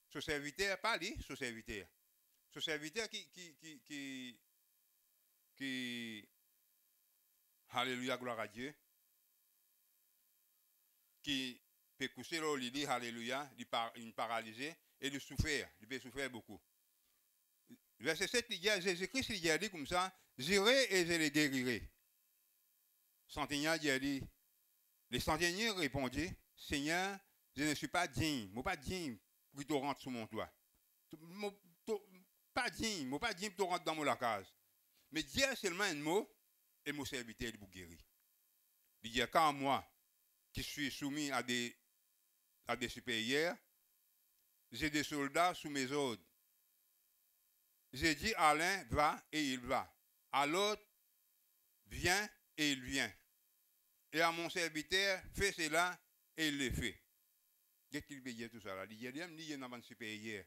[SPEAKER 1] Ce serviteur, pas lui, ce serviteur. Ce serviteur qui, alléluia, gloire à Dieu, qui peut coucher là, il dit, alléluia, il paralysé, et il souffrir, il peut souffrir beaucoup. Verset 7, il dit, Jésus-Christ, il a dit comme ça, j'irai et je les guérirai. Centenier, il a dit, les centeniers répondirent, Seigneur, je ne suis pas digne, je ne suis pas digne pour que tu rentres sous mon toit. Pas digne, je ne suis pas digne pour que tu rentres dans mon case. Mais Dieu a seulement un mot, et mon serviteur, il vous guérit. Il dit, quand moi, qui suis soumis à des supérieurs, j'ai des soldats sous mes ordres. J'ai dit à l'un, va, et il va. À l'autre, viens, et il vient. Et à mon serviteur, fais cela, et il le fait. Qu'est-ce qu'il veut dire tout ça là? Il y a un supérieur.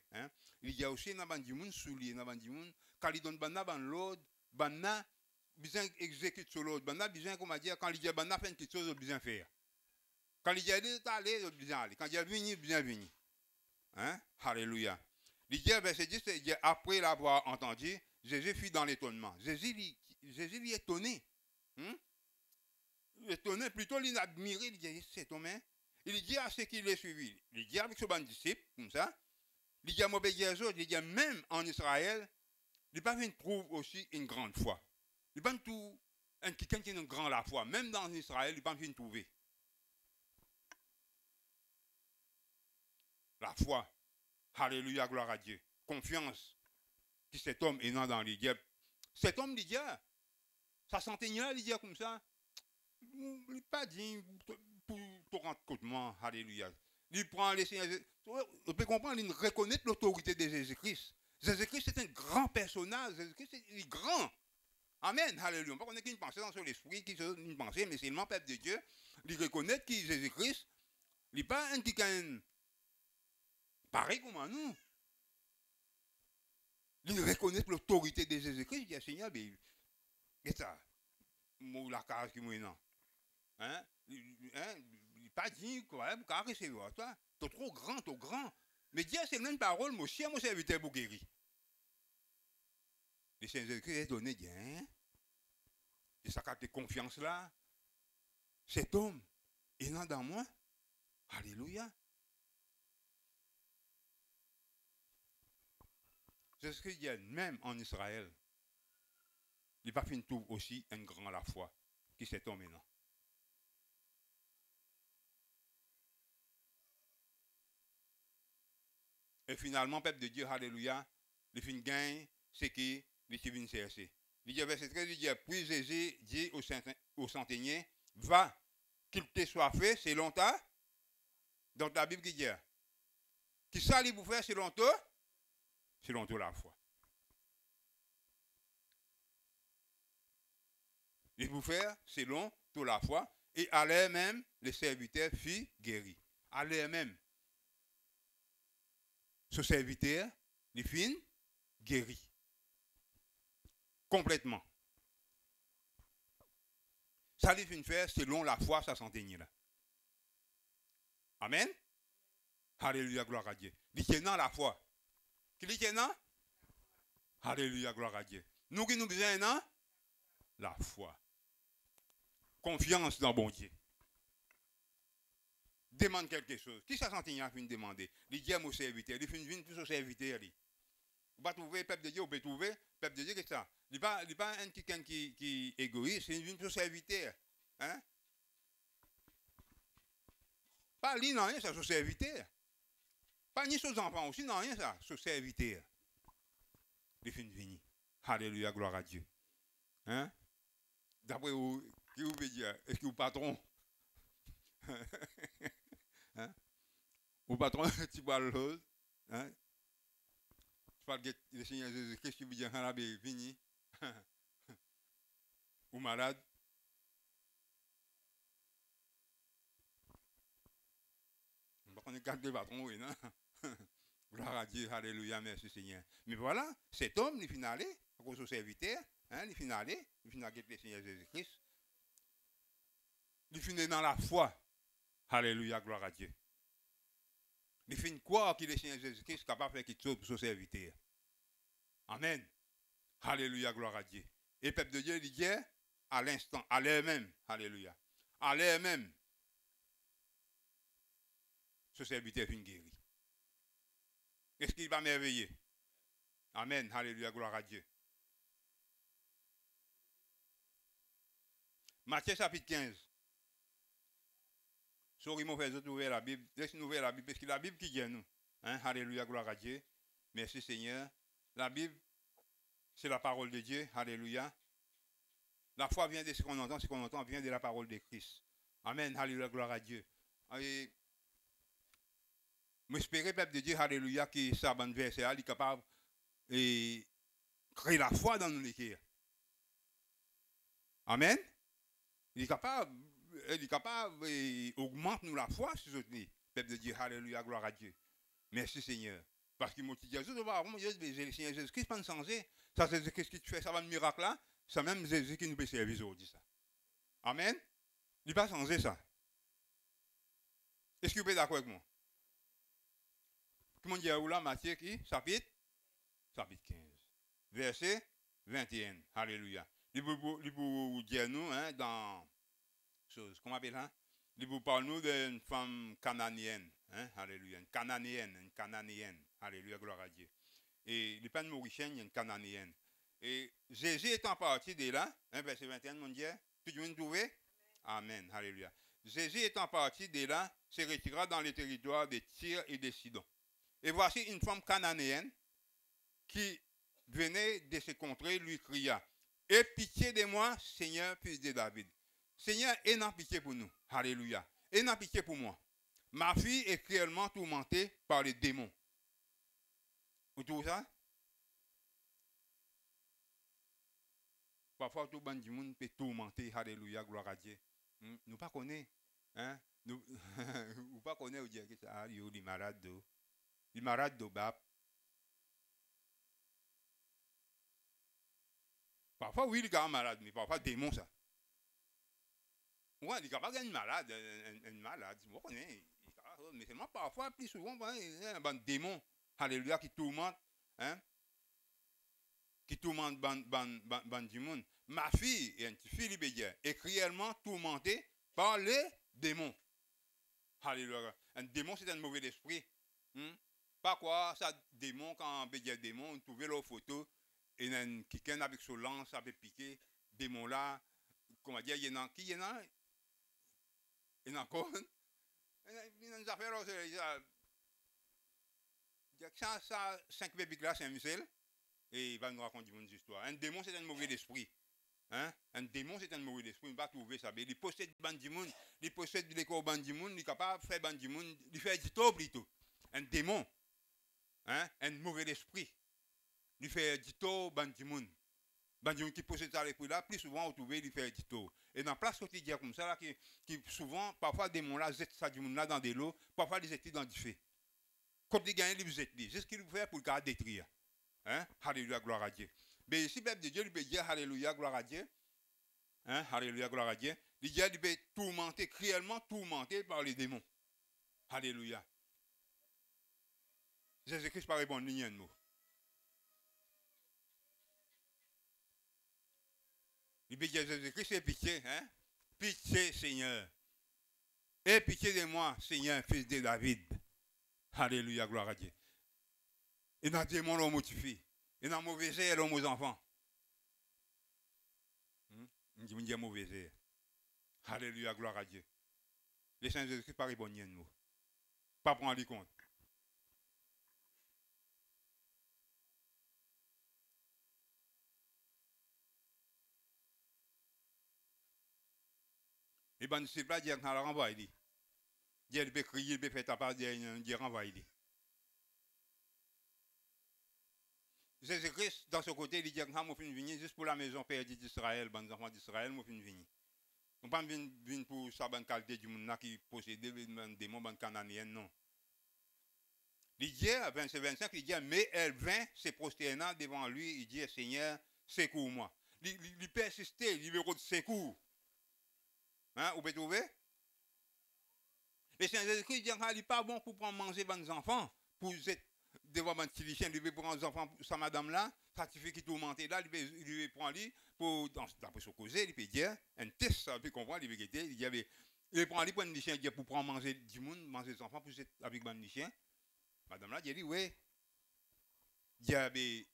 [SPEAKER 1] Il y a aussi un monde soulier, un monde, quand il donne ban l'ordre, banna, besoin exécute sur l'autre. Banna, besoin, comment dire, quand il dit banna, fait quelque chose, besoin faire. Quand il dit aller, besoin aller. Quand il dit venir, besoin venir. Alléluia. Il dit, verset 10, il dit, après l'avoir entendu, Jésus fut dans l'étonnement. Jésus lui étonné. Étonné, plutôt il admiré, il dit, c'est ton main. Il dit à ceux qui l'ont suivi, il dit avec ce bon disciple, comme ça, il dit à mauvais autres, il dit même en Israël, il pas venu trouver aussi une grande foi. Il pas tout quelqu'un qui est une grande la foi, même dans Israël, il pas venu trouver. La foi. Alléluia, gloire à Dieu. Confiance que cet homme est dans les dieux. Cet homme, il dit, ça centenier, il dit comme ça, il n'est pas dit pour rentrer côtement, alléluia. Il prend les signes. On peut comprendre, il reconnaît l'autorité de Jésus-Christ. Jésus-Christ est un grand personnage. Jésus-Christ est grand. Amen, alléluia. On n'a qu'une pensée dans son esprit, qui est une pensée, mais c'est le peuple de Dieu. Il reconnaît que Jésus-Christ, il n'est pas un qui pareil comme nous. Il reconnaît l'autorité de Jésus-Christ. Il dit, Seigneur, qu'est-ce que ça? La case qui m'a non. Il n'est pas dit, quoi, pour recevoir toi. Tu es trop grand, tu es grand. Mais Dieu, c'est la même parole, mon chien, mon serviteur, pour guérir. Le Seigneur Jésus-Christ est donné, bien. Et ça capte confiance là. Cet homme est dans moi. Alléluia. C'est ce qu'il y a même en Israël. Il n'a pas fait tout aussi un grand à la fois qui cet homme est là. Et finalement, peuple de Dieu, alléluia, le fin gagne, c'est qui vient chercher. Il dit, verset 13, il dit, puis Jésus dit au centenier, va, qu'il te soit fait selon ta. Dans la Bible qui dit, qui ça lui vous faire selon toi? Selon toi la foi. Il vous faire selon toi la foi. Et à l'air même, les serviteurs furent guéris. À l'air même. Ce serviteur, il fut guéri. Complètement. Ça lui fait faire selon la foi, ça s'enteignit là. Amen. Alléluia, gloire à Dieu. Il tient dans la foi. Qui dit non? Alléluia, gloire à Dieu. Nous qui nous besoin, non? La foi. Confiance dans bon Dieu. Demande quelque chose. Qui ça s'entend à finir demander? Il dit à mon serviteur, il finit plus au serviteur. Vous ne trouver le peuple de Dieu, vous pouvez trouver le peuple de Dieu, qu'est-ce que ça? Il n'est pas un quelqu'un qui est égoïste, c'est une plus au serviteur. Hein? Pas lui, non, ça, c'est au serviteur. Pas ni aux enfants aussi, non, rien ça, c'est au serviteur. Il finit venir. Alléluia, gloire à Dieu. Hein? D'après vous, qui vous veut dire? Est-ce que vous patron? Hein? Au patron, tu vois le chose. Hein? Tu parles que le Seigneur Jésus-Christ qui vous dit, vini. Ou malade. On est quatre patrons, oui, non? Gloire à Dieu, alléluia, merci Seigneur. Mais voilà, cet homme, il finit aller, à cause de serviteur, hein, il finit aller, il finit avec le Seigneur Jésus-Christ. Il finit dans la foi. Alléluia, gloire à Dieu. Il finit croire que le Seigneur Jésus-Christ est capable de faire quelque chose pour son serviteur. Amen. Alléluia, gloire à Dieu. Et le peuple de Dieu, il dit à l'instant, à l'heure même. Alléluia. À l'heure même. Ce serviteur est guéri. Est-ce qu'il va merveiller? Amen. Alléluia, gloire à Dieu. Matthieu chapitre 15. Sorry, mon frère, vous ouvrir la Bible. Laissez-nous ouvrir la Bible, parce que la Bible qui dit nous. Hein? Alléluia, gloire à Dieu. Merci Seigneur. La Bible, c'est la parole de Dieu. Alléluia. La foi vient de ce qu'on entend vient de la parole de Christ. Amen. Alléluia, gloire à Dieu. Et j'espère, peuple de Dieu, alléluia, que ça, bon verset, est capable de créer la foi dans nos cœurs. Amen. Il est capable d'augmenter nous la foi sur nous. Peuple de Dieu, alléluia, gloire à Dieu. Merci Seigneur. Parce que moi, je dis, le Seigneur Jésus-Christ pas changer. Ça, c'est ce qui fait, ça va un miracle là. C'est même Jésus qui nous peut servir aujourd'hui, ça. Amen. Il n'a pas changé ça. Est-ce que vous êtes d'accord avec moi? Comment dire où là, Matthieu qui? Chapitre 15. Verset 21. Alléluia. Il vous dire nous, hein, dans chose, comment on appelle ça? Il vous parle nous d'une femme cananéenne. Hein? Alléluia. Une cananéenne. Alléluia, gloire à Dieu. Et il n'est pas une mauricienne, une cananéenne. Et Jésus étant parti de là, hein, verset 21, mon Dieu, tout le monde trouvé? Amen. Alléluia. Jésus étant parti de là, se retira dans les territoires de Tyr et de Sidon. Et voici une femme cananéenne qui venait de se contrer, lui cria, aie pitié de moi, Seigneur, fils de David. Seigneur, aie pitié pour nous. Alléluia. Aie pitié pour moi. Ma fille est cruellement tourmentée par les démons. Vous trouvez ça? Parfois, tout le monde peut tourmenter. Alléluia, gloire à Dieu. Nous pas connaissons. Hein? Nous ne pas connaissons. Vous dites que les malades. Les malades de Bab. Parfois, oui, les gars sont malades, mais parfois, démon, ça. Ouais, il n'y a pas un malade, un malade, vous connaissez. Mais seulement parfois, plus souvent, il y a un démon, alléluia, qui tourmente, hein, qui tourmente du monde. Ma fille, et une fille libérée, est cruellement tourmentée par les démons. Alléluia. Un démon, c'est un mauvais esprit. Pas quoi, ça, démon, quand on dit démon, on trouve leur photo, et quelqu'un avec son lance, avec piqué, démon là, comment dire, il y en a qui, il y en a encore, il y a une affaire, ça, 5 bébés là, c'est un muscle, et il va nous raconter une histoire. Un démon, c'est un mauvais esprit. Hein? Un démon, c'est un mauvais esprit, il va trouver ça. Il possède bandimoun, il possède les corps bandimoun, il est capable de faire bandimoun, il fait du tort plutôt. Un démon, hein? Un mauvais esprit, il fait du tort bandimoun. Bandimoun qui possède ça l'esprit là, plus souvent on trouve il fait du tort. Et dans la place quotidienne comme ça, là, qui souvent, parfois des démons là, jettent ça du monde là dans des lots, parfois ils jettent dans du feu. Quand ils gagnent, ils jettent. C'est ce qu'il fait pour le détruire. Hein? Alléluia, gloire à Dieu. Mais ici, le peuple de Dieu, il peut dire Alléluia, gloire à Dieu. Hein? Alléluia, gloire à Dieu. Il dit qu'il peut être tourmenté, cruellement tourmenté par les démons. Alléluia. Jésus-Christ pas répondre ni un mot. Il peut dire Jésus-Christ, c'est pitié. Hein? Pitié, Seigneur. Aie pitié de moi, Seigneur, fils de David. Alléluia, gloire à Dieu. Et dans le démon, l'homme motifie. Et dans le mauvais air, l'homme aux enfants. Je dis mauvais air. Alléluia, gloire à Dieu. Les saints de Jésus-Christ pas répondre à nous. Pas prendre compte. Et ben, c'est pas dire qu'on la renvoie. Dieu peut crier, il peut faire ta part, Dieu renvoie. Jésus-Christ, dans ce côté, il dit que je suis venu juste pour la maison perdue d'Israël, les enfants d'Israël, je suis venu. On ne pas venir pour sa bonne qualité du monde qui possède des démons cananéens, non. Il dit, verset 25, il dit, mais elle vint se prosterner devant lui, il dit, Seigneur, secours-moi. Il persistait, il veut de secours. Hein, vous pouvez trouver? Et Saint Jésus-Christ dit, il n'est pas bon pour prendre manger les enfants, pour devant un petit chien, il veut prendre les enfants, sa madame là, certifié qu'il tourmente là, il veut prendre lui, pour, d'après son causé, il peut dire, un test, ça peut comprendre, il veut guetter, il dit, il prend lui, prend le chien, pour prendre manger du monde, manger les enfants, pour être avec le chien. Madame là, dit, oui, il y a des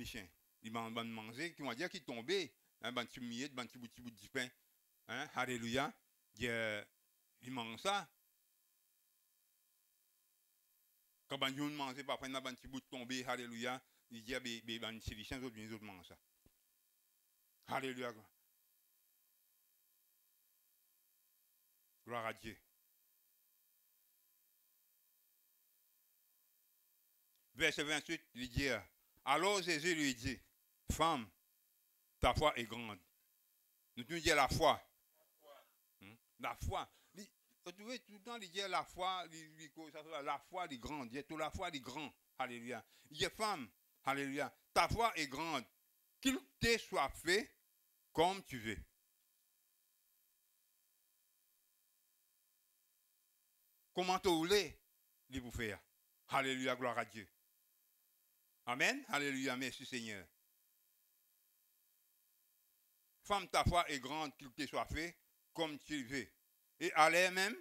[SPEAKER 1] chien, il m'a manger, qui m'a dit qu'il tombait, un petit millet, un petit bout de pain, hein, alléluia, il mange ça. Quand on mange, pas prendre un petit bout de tombé, alléluia, il dit, les chiens, les autres mangent ça. Alléluia. Gloire à Dieu. Verset 28, il dit, alors Jésus lui dit, femme, ta foi est grande. Nous disons la foi. La foi. Vous trouvez tout le temps, il dit la foi, la foi est grande. Il dit tout la foi est grande. Alléluia. Il dit femme, alléluia, ta foi est grande. Qu'il te soit fait comme tu veux. Comment tu voulais, il vous faire. Alléluia, gloire à Dieu. Amen. Alléluia, merci Seigneur. Femme, ta foi est grande, qu'il te soit fait comme tu veux. Et à l'air même,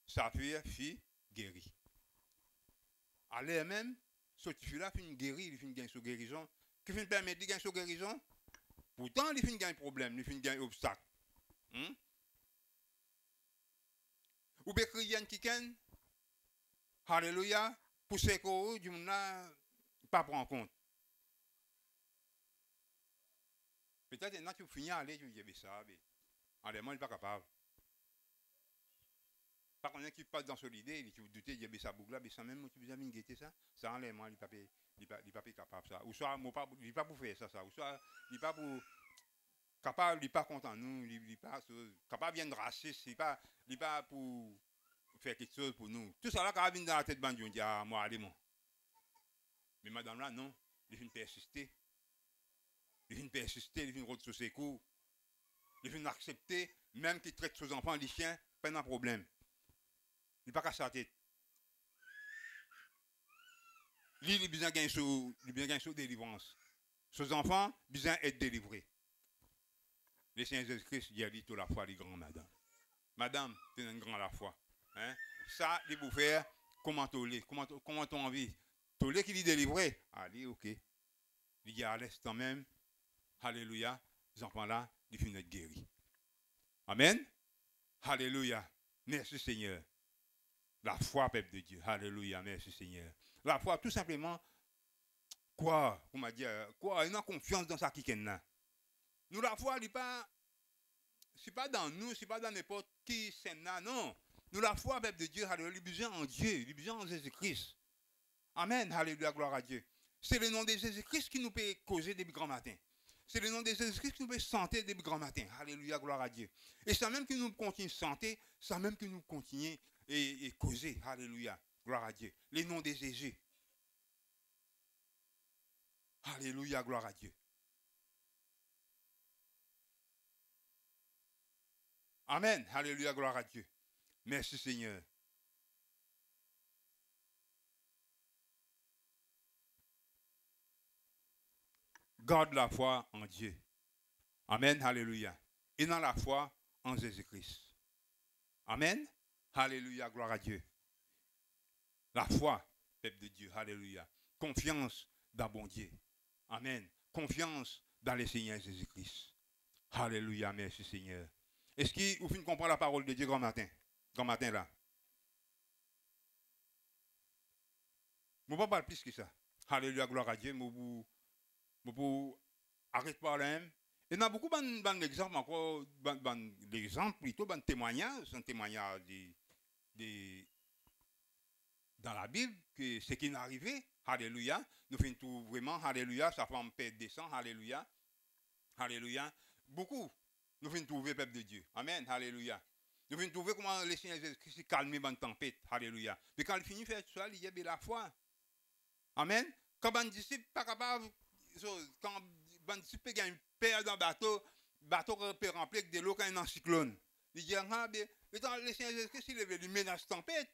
[SPEAKER 1] sa fille guérie. À l'air même, ce fille-là finit guéri, il finit gagner sa guérison. Qui finit permettre de gagner sa guérison? Pourtant, il finit gagner problème, il finit gagner obstacle. Ou bien crier qui ken, alléluia, pour ce que du monde pas prendre en compte. Peut-être que tu finis à aller, tu dis ça, mais en n'est pas capable. Par contre, qui passe dans l'idée, il vous doutez, il y a ça boucle là, mais sans même tu besoin de guetter ça, ça enlève moi, il n'est pas capable ça. Ou soit il n'est pas pour faire ça, ou soit il n'est pas pour capable, il n'est pas content nous, il n'est pas capable bien de raciste, il n'est pas pour faire quelque chose pour nous. Tout ça là quand vient dans la tête bandit, on dit ah moi allez moi. Mais madame là non, il vient persister. Il vient persister, il vient retourner sur ses coups. Il vient accepter même qu'il traite ses enfants les chiens, pas de problème. Il n'est pas qu'à sa tête. Lui, il a besoin de gagner sur délivrance. Ses enfants, besoin d'être délivrés. Le Seigneur Jésus-Christ, il a dit toute la foi, les grands, madame. Madame, tu es un grand à la foi. Hein? Ça, il faut faire comment tu l'es, comment tu as envie. Tu l'es qui dit délivré. Allez, ok. Il dit à l'instant même, alléluia, les enfants là, ils finissent d'être guéris. Amen. Alléluia. Merci Seigneur. La foi, peuple de Dieu. Alléluia. Merci Seigneur. La foi, tout simplement, quoi? On m'a dit, quoi? Il a confiance dans ça qui est là. Nous, la foi, ce n'est pas dans nous, ce n'est pas dans n'importe qui c'est là, non. Nous, la foi, peuple de Dieu, alléluia, il a besoin en Dieu, il a besoin en Jésus-Christ. Amen. Alléluia, gloire à Dieu. C'est le nom de Jésus-Christ qui nous peut causer depuis grand matin. C'est le nom de Jésus-Christ qui nous peut santé depuis grand matin. Alléluia, gloire à Dieu. Et ça même qui nous continue santé, ça même qui nous continue et causer. Alléluia, gloire à Dieu. Le nom de Jésus. Alléluia, gloire à Dieu. Amen. Alléluia, gloire à Dieu. Merci Seigneur. Garde la foi en Dieu. Amen. Alléluia. Et dans la foi en Jésus-Christ. Amen. Alléluia. Gloire à Dieu. La foi, peuple de Dieu. Alléluia. Confiance dans bon Dieu. Amen. Confiance dans le Seigneur Jésus-Christ. Alléluia. Merci Seigneur. Est-ce que vous finissez de comprendre la parole de Dieu grand matin? Grand matin là. Je ne vais pas parler plus que ça. Alléluia. Gloire à Dieu. Pour arrêter par là. Et il y a beaucoup d'exemples encore, d'exemples plutôt, de témoignages, un témoignage dans la Bible, que ce qui est arrivé, alléluia, nous faisons tout vraiment, alléluia, sa femme perd des sangs, alléluia, alléluia, beaucoup, nous faisons trouver peuple de Dieu, amen, alléluia. Nous faisons trouver comment le Seigneur Jésus-Christ calme la tempête, alléluia. Mais quand il finit de faire tout ça, il y a de la foi, amen. Quand un disciple pas capable, quand un disciple gagne une paire dans le bateau peut remplir avec de l'eau quand il y a un cyclone. Il dit, Étant le Seigneur Jésus-Christ, il avait une menace tempête.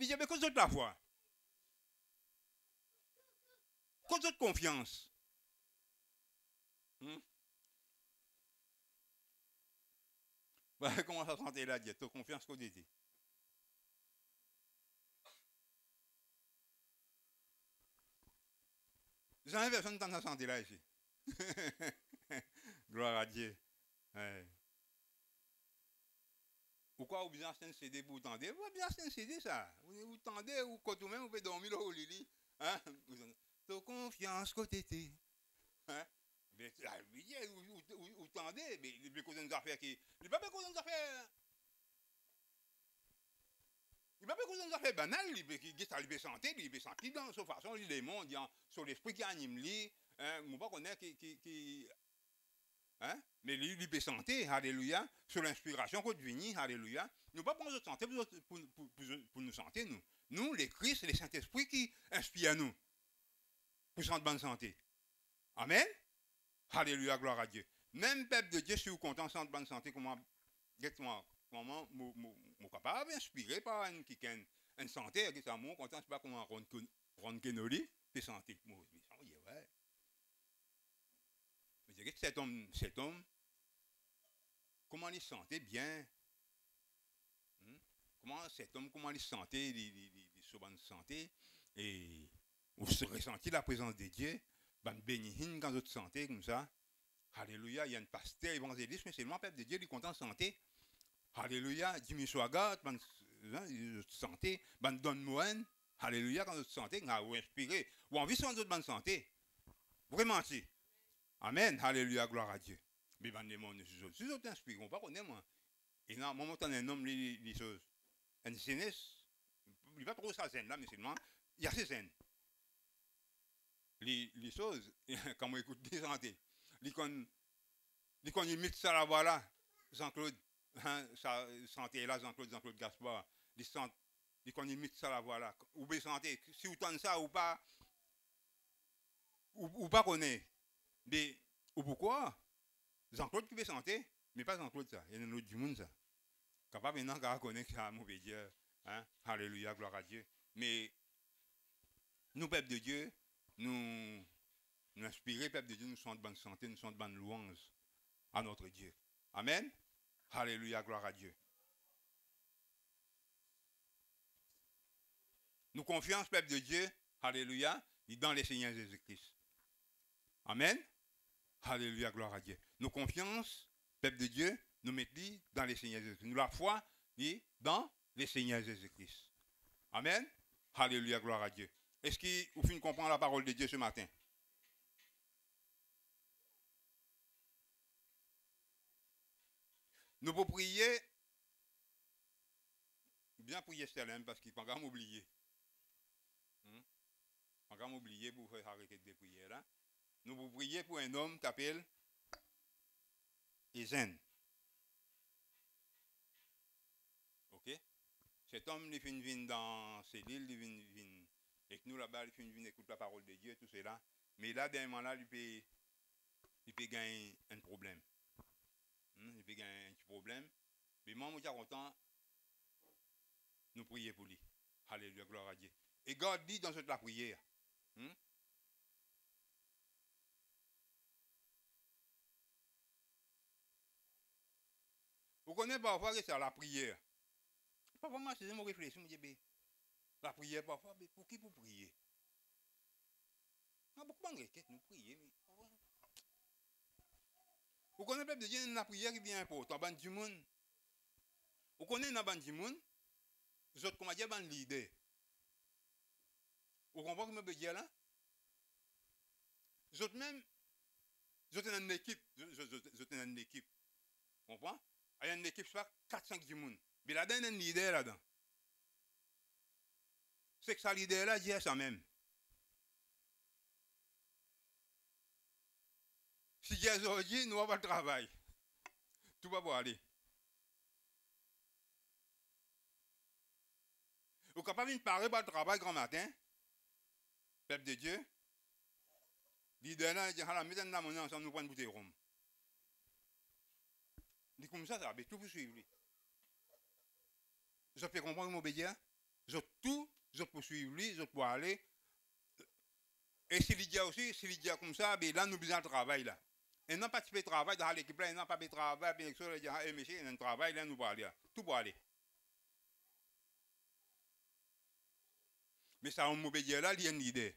[SPEAKER 1] Il dit, mais cause de la foi. Cause de confiance. Bah, comment ça sentait là, Dieu? T'as confiance qu'on était. J'en ai personne dans la santé là ici. Gloire à Dieu. Ouais. Pourquoi vous bien un CD pour tendre? Vous bien un CD ça. Vous tendez ou quand vous-même vous pouvez dormir là au lit. Hein? T'as confiance qu'on était. Hein? Mais vous tendez, mais les causes des affaires qui. Les pas causes des affaires. Il ne peut pas causer des affaires banales, il peut santé, il peut sentir dans sa façon, il est monde, sur l'esprit qui anime lui, hein, je ne pas connaître qui hein, mais il peut santé, alléluia, sur l'inspiration qu'on devient, alléluia. Nous ne pas prendre notre santé pour nous santé, nous. Nous, les Christ, les Saint-Esprit qui inspirent nous, pour sentir bonne santé. Amen. Alléluia, gloire à Dieu. Même peuple de Dieu, si vous content de bonne santé, comment, dites-moi, comment je capable inspiré par une santé, qui ça mon content, je sais pas comment Ron Kenoli, puis santé. Moi, oui, ouais. Mais je dis que cet homme, comment il sentait bien, comment il sentait, il se bonne santé, et on se ressentit la présence de Dieu, ben béni quand votre santé comme ça. Alléluia, il y a une pasteur évangéliste, mais seulement peuple de Dieu, il est content de santé. Alléluia, Jimmy Swaggart, bonne santé, bonne Don Moen. Alléluia, quand votre santé, vous inspiré, vous envie de bonne santé. Vraiment, si. Amen, alléluia, gloire à Dieu. Mais ben, les mondes, si vous inspirez, on pas connaître moi. Et non, moi, quand un homme, les choses, un jeunesse, il va trop sa scène là, mais seulement, il y a ces scènes. Les choses, quand on écoute des santé, les qu'on imite ça là, voilà, Jean-Claude, hein, ça, santé là, Jean-Claude Gaspard, les qu'on imite ça là, voilà, ou bien santé, si vous tentez ça ou pas, ou pas connaître, mais, ou pourquoi, Jean-Claude qui veut santé, mais pas Jean-Claude ça, il y a un autre du monde ça, capable maintenant qu'à connaître ça, mauvais Dieu, hein, alléluia, gloire à Dieu, mais, nous, peuple de Dieu, nous inspirer, peuple de Dieu, nous sommes de bonne santé, nous sommes de bonne louange à notre Dieu. Amen. Alléluia, gloire à Dieu. Nous confions, peuple de Dieu, alléluia, dans le Seigneur Jésus-Christ. Amen. Alléluia, gloire à Dieu. Nous confiance, peuple de Dieu, nous mettons dans le Seigneur Jésus-Christ. Nous la foi dans le Seigneur Jésus-Christ. Amen. Alléluia, gloire à Dieu. Est-ce que vous finissez comprendre la parole de Dieu ce matin? Nous pouvons prier, bien prier Sterling, parce qu'il ne faut pas m'oublier. Il ne faut pas m'oublier pour faire arrêter de prier là. Nous pouvons prier pour un homme qui s'appelle Ezen. Ok? Cet homme, il vient dans ses îles, il vient et nous là-bas, il vient écouter la parole de Dieu, tout cela. Mais là, dernièrement là, il peut gagner un problème. Il peut gagner un petit problème. Mais moi, je suis content. Nous prions pour lui. Alléluia, gloire à Dieu. Et God dit dans cette la prière. Vous connaissez parfois que c'est la prière. Parfois, moi, je me réfléchis, je me dis, la prière, parfois, mais pour qui vous priez? Pourquoi nous prions? Vous connaissez peuple de Dieu, la prière qui vient important, dans du monde. Vous connaissez dans du monde, vous autres, comment dire, dans l'idée. Vous comprenez ce que je veux dire là? Vous autres même, vous êtes dans une équipe, vous êtes dans une équipe. Vous comprenez? Il y a une équipe, c'est pas 4-5 du monde. Mais là-dedans, il y a un leader là-dedans. C'est que ça leader là dit ça même. Si Dieu aujourd'hui, nous avons le travail. Tout va pas aller. Vous êtes capable de parler par le travail grand matin, peuple de Dieu. Leader là, il dit, ah, mettez la monnaie ensemble, nous prenons une bouteille de rhum. Il dit comme ça va tout vous suivre. Je peux comprendre m'obéir. Je tout, je poursuivre lui, je peux aller. Et si Lydia aussi, si Lydia comme ça, ben là, nous besoin de travail là. Et non pas de travail dans l'équipe là, et non pas de travail, bien sûr, il y a un monsieur, il y a un travail là, nous pour aller. Tout pour aller. Mais ça, on m'obéit là, il y a une idée.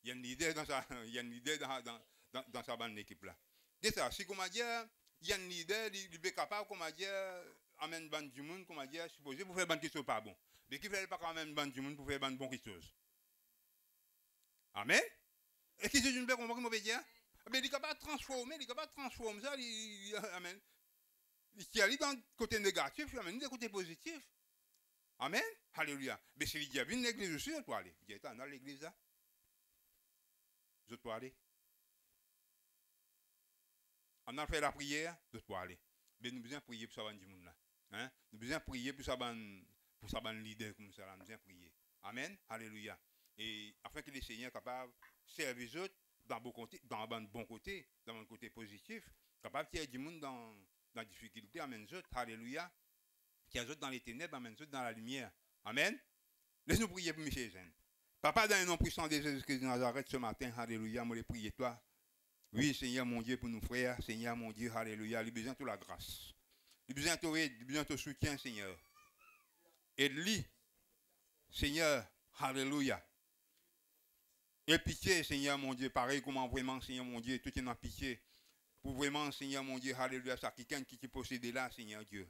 [SPEAKER 1] Il y a une idée dans sa, il y a une idée dans sa bande d'équipe là. C'est ça, si comment dire, il y a une idée, il est capable, comment dire, amener une bande du monde, comment dire, supposé pour faire une bande qui soit pas bon. Mais qui fait pas quand même une bande du monde pour faire une bande bon quelque chose. Amen. Et qui c'est une belle comprendre m'obéit? Mais il est capable de transformer, il est capable de transformer ça, amen. Qui allait dans le côté négatif, il amène le côté positif. Amen. Alléluia. Mais si il y a une église aussi, je dois aller. Il y a dans l'église là. Je dois aller. On a fait la prière, je dois aller. Mais nous besoin prier pour ça du monde là. Hein? Nous besoin prier pour ça leader comme ça, nous besoin prier. Amen. Alléluia. Et afin que les seigneurs soient capables de servir les autres dans un bon côté, dans un côté positif, capable de tirer du monde dans la difficulté, amène les autres. Alléluia. Qui a les autres dans les ténèbres, amène les autres dans la lumière. Amen. Laisse-nous prier pour M. Eugène. Papa, dans le nom puissant de Jésus-Christ de Nazareth ce matin, alléluia, moi les prier toi. Oui, Seigneur mon Dieu, pour nous frères, Seigneur mon Dieu, alléluia, il a besoin de la grâce. Il a besoin de toi, il a besoin de ton soutien, Seigneur. Aide-lui, Seigneur, alléluia. Et pitié, Seigneur mon Dieu, pareil comment vraiment, Seigneur mon Dieu, tout est en pitié. Pour vraiment, Seigneur mon Dieu, alléluia, ça, quelqu'un qui te possède là, Seigneur Dieu.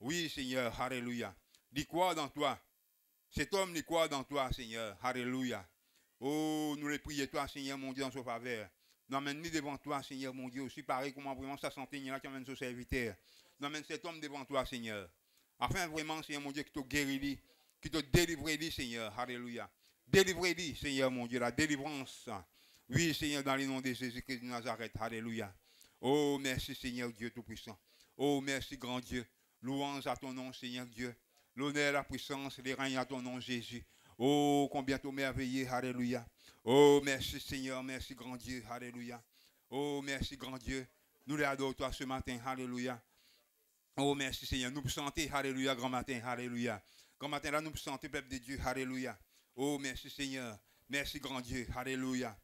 [SPEAKER 1] Oui, Seigneur, alléluia. Dis quoi dans toi? Cet homme, dis quoi dans toi, Seigneur, alléluia. Oh, nous les prions, toi, Seigneur mon Dieu, en sa faveur. Nous amène devant toi, Seigneur mon Dieu, aussi pareil comment vraiment sa santé, il y a qui amène son serviteur. Nous amène cet homme devant toi, Seigneur. Afin vraiment, Seigneur mon Dieu, qui te guérit, qui te délivre, Seigneur, alléluia. Délivrez-lui, Seigneur mon Dieu, la délivrance. Oui, Seigneur, dans le nom de Jésus-Christ de Nazareth, alléluia. Oh, merci, Seigneur Dieu Tout-Puissant. Oh, merci, grand Dieu. Louange à ton nom, Seigneur Dieu. L'honneur, la puissance, les règnes à ton nom, Jésus. Oh, combien tu merveilleux, alléluia. Oh, merci, Seigneur, merci, grand Dieu, alléluia. Oh, merci, grand Dieu. Nous les adorons, toi, ce matin, alléluia. Oh, merci, Seigneur. Nous sentons, alléluia, grand matin, alléluia. Grand matin, là, nous sentons, peuple de Dieu, alléluia. Oh, merci, Seigneur. Merci, grand Dieu, alléluia.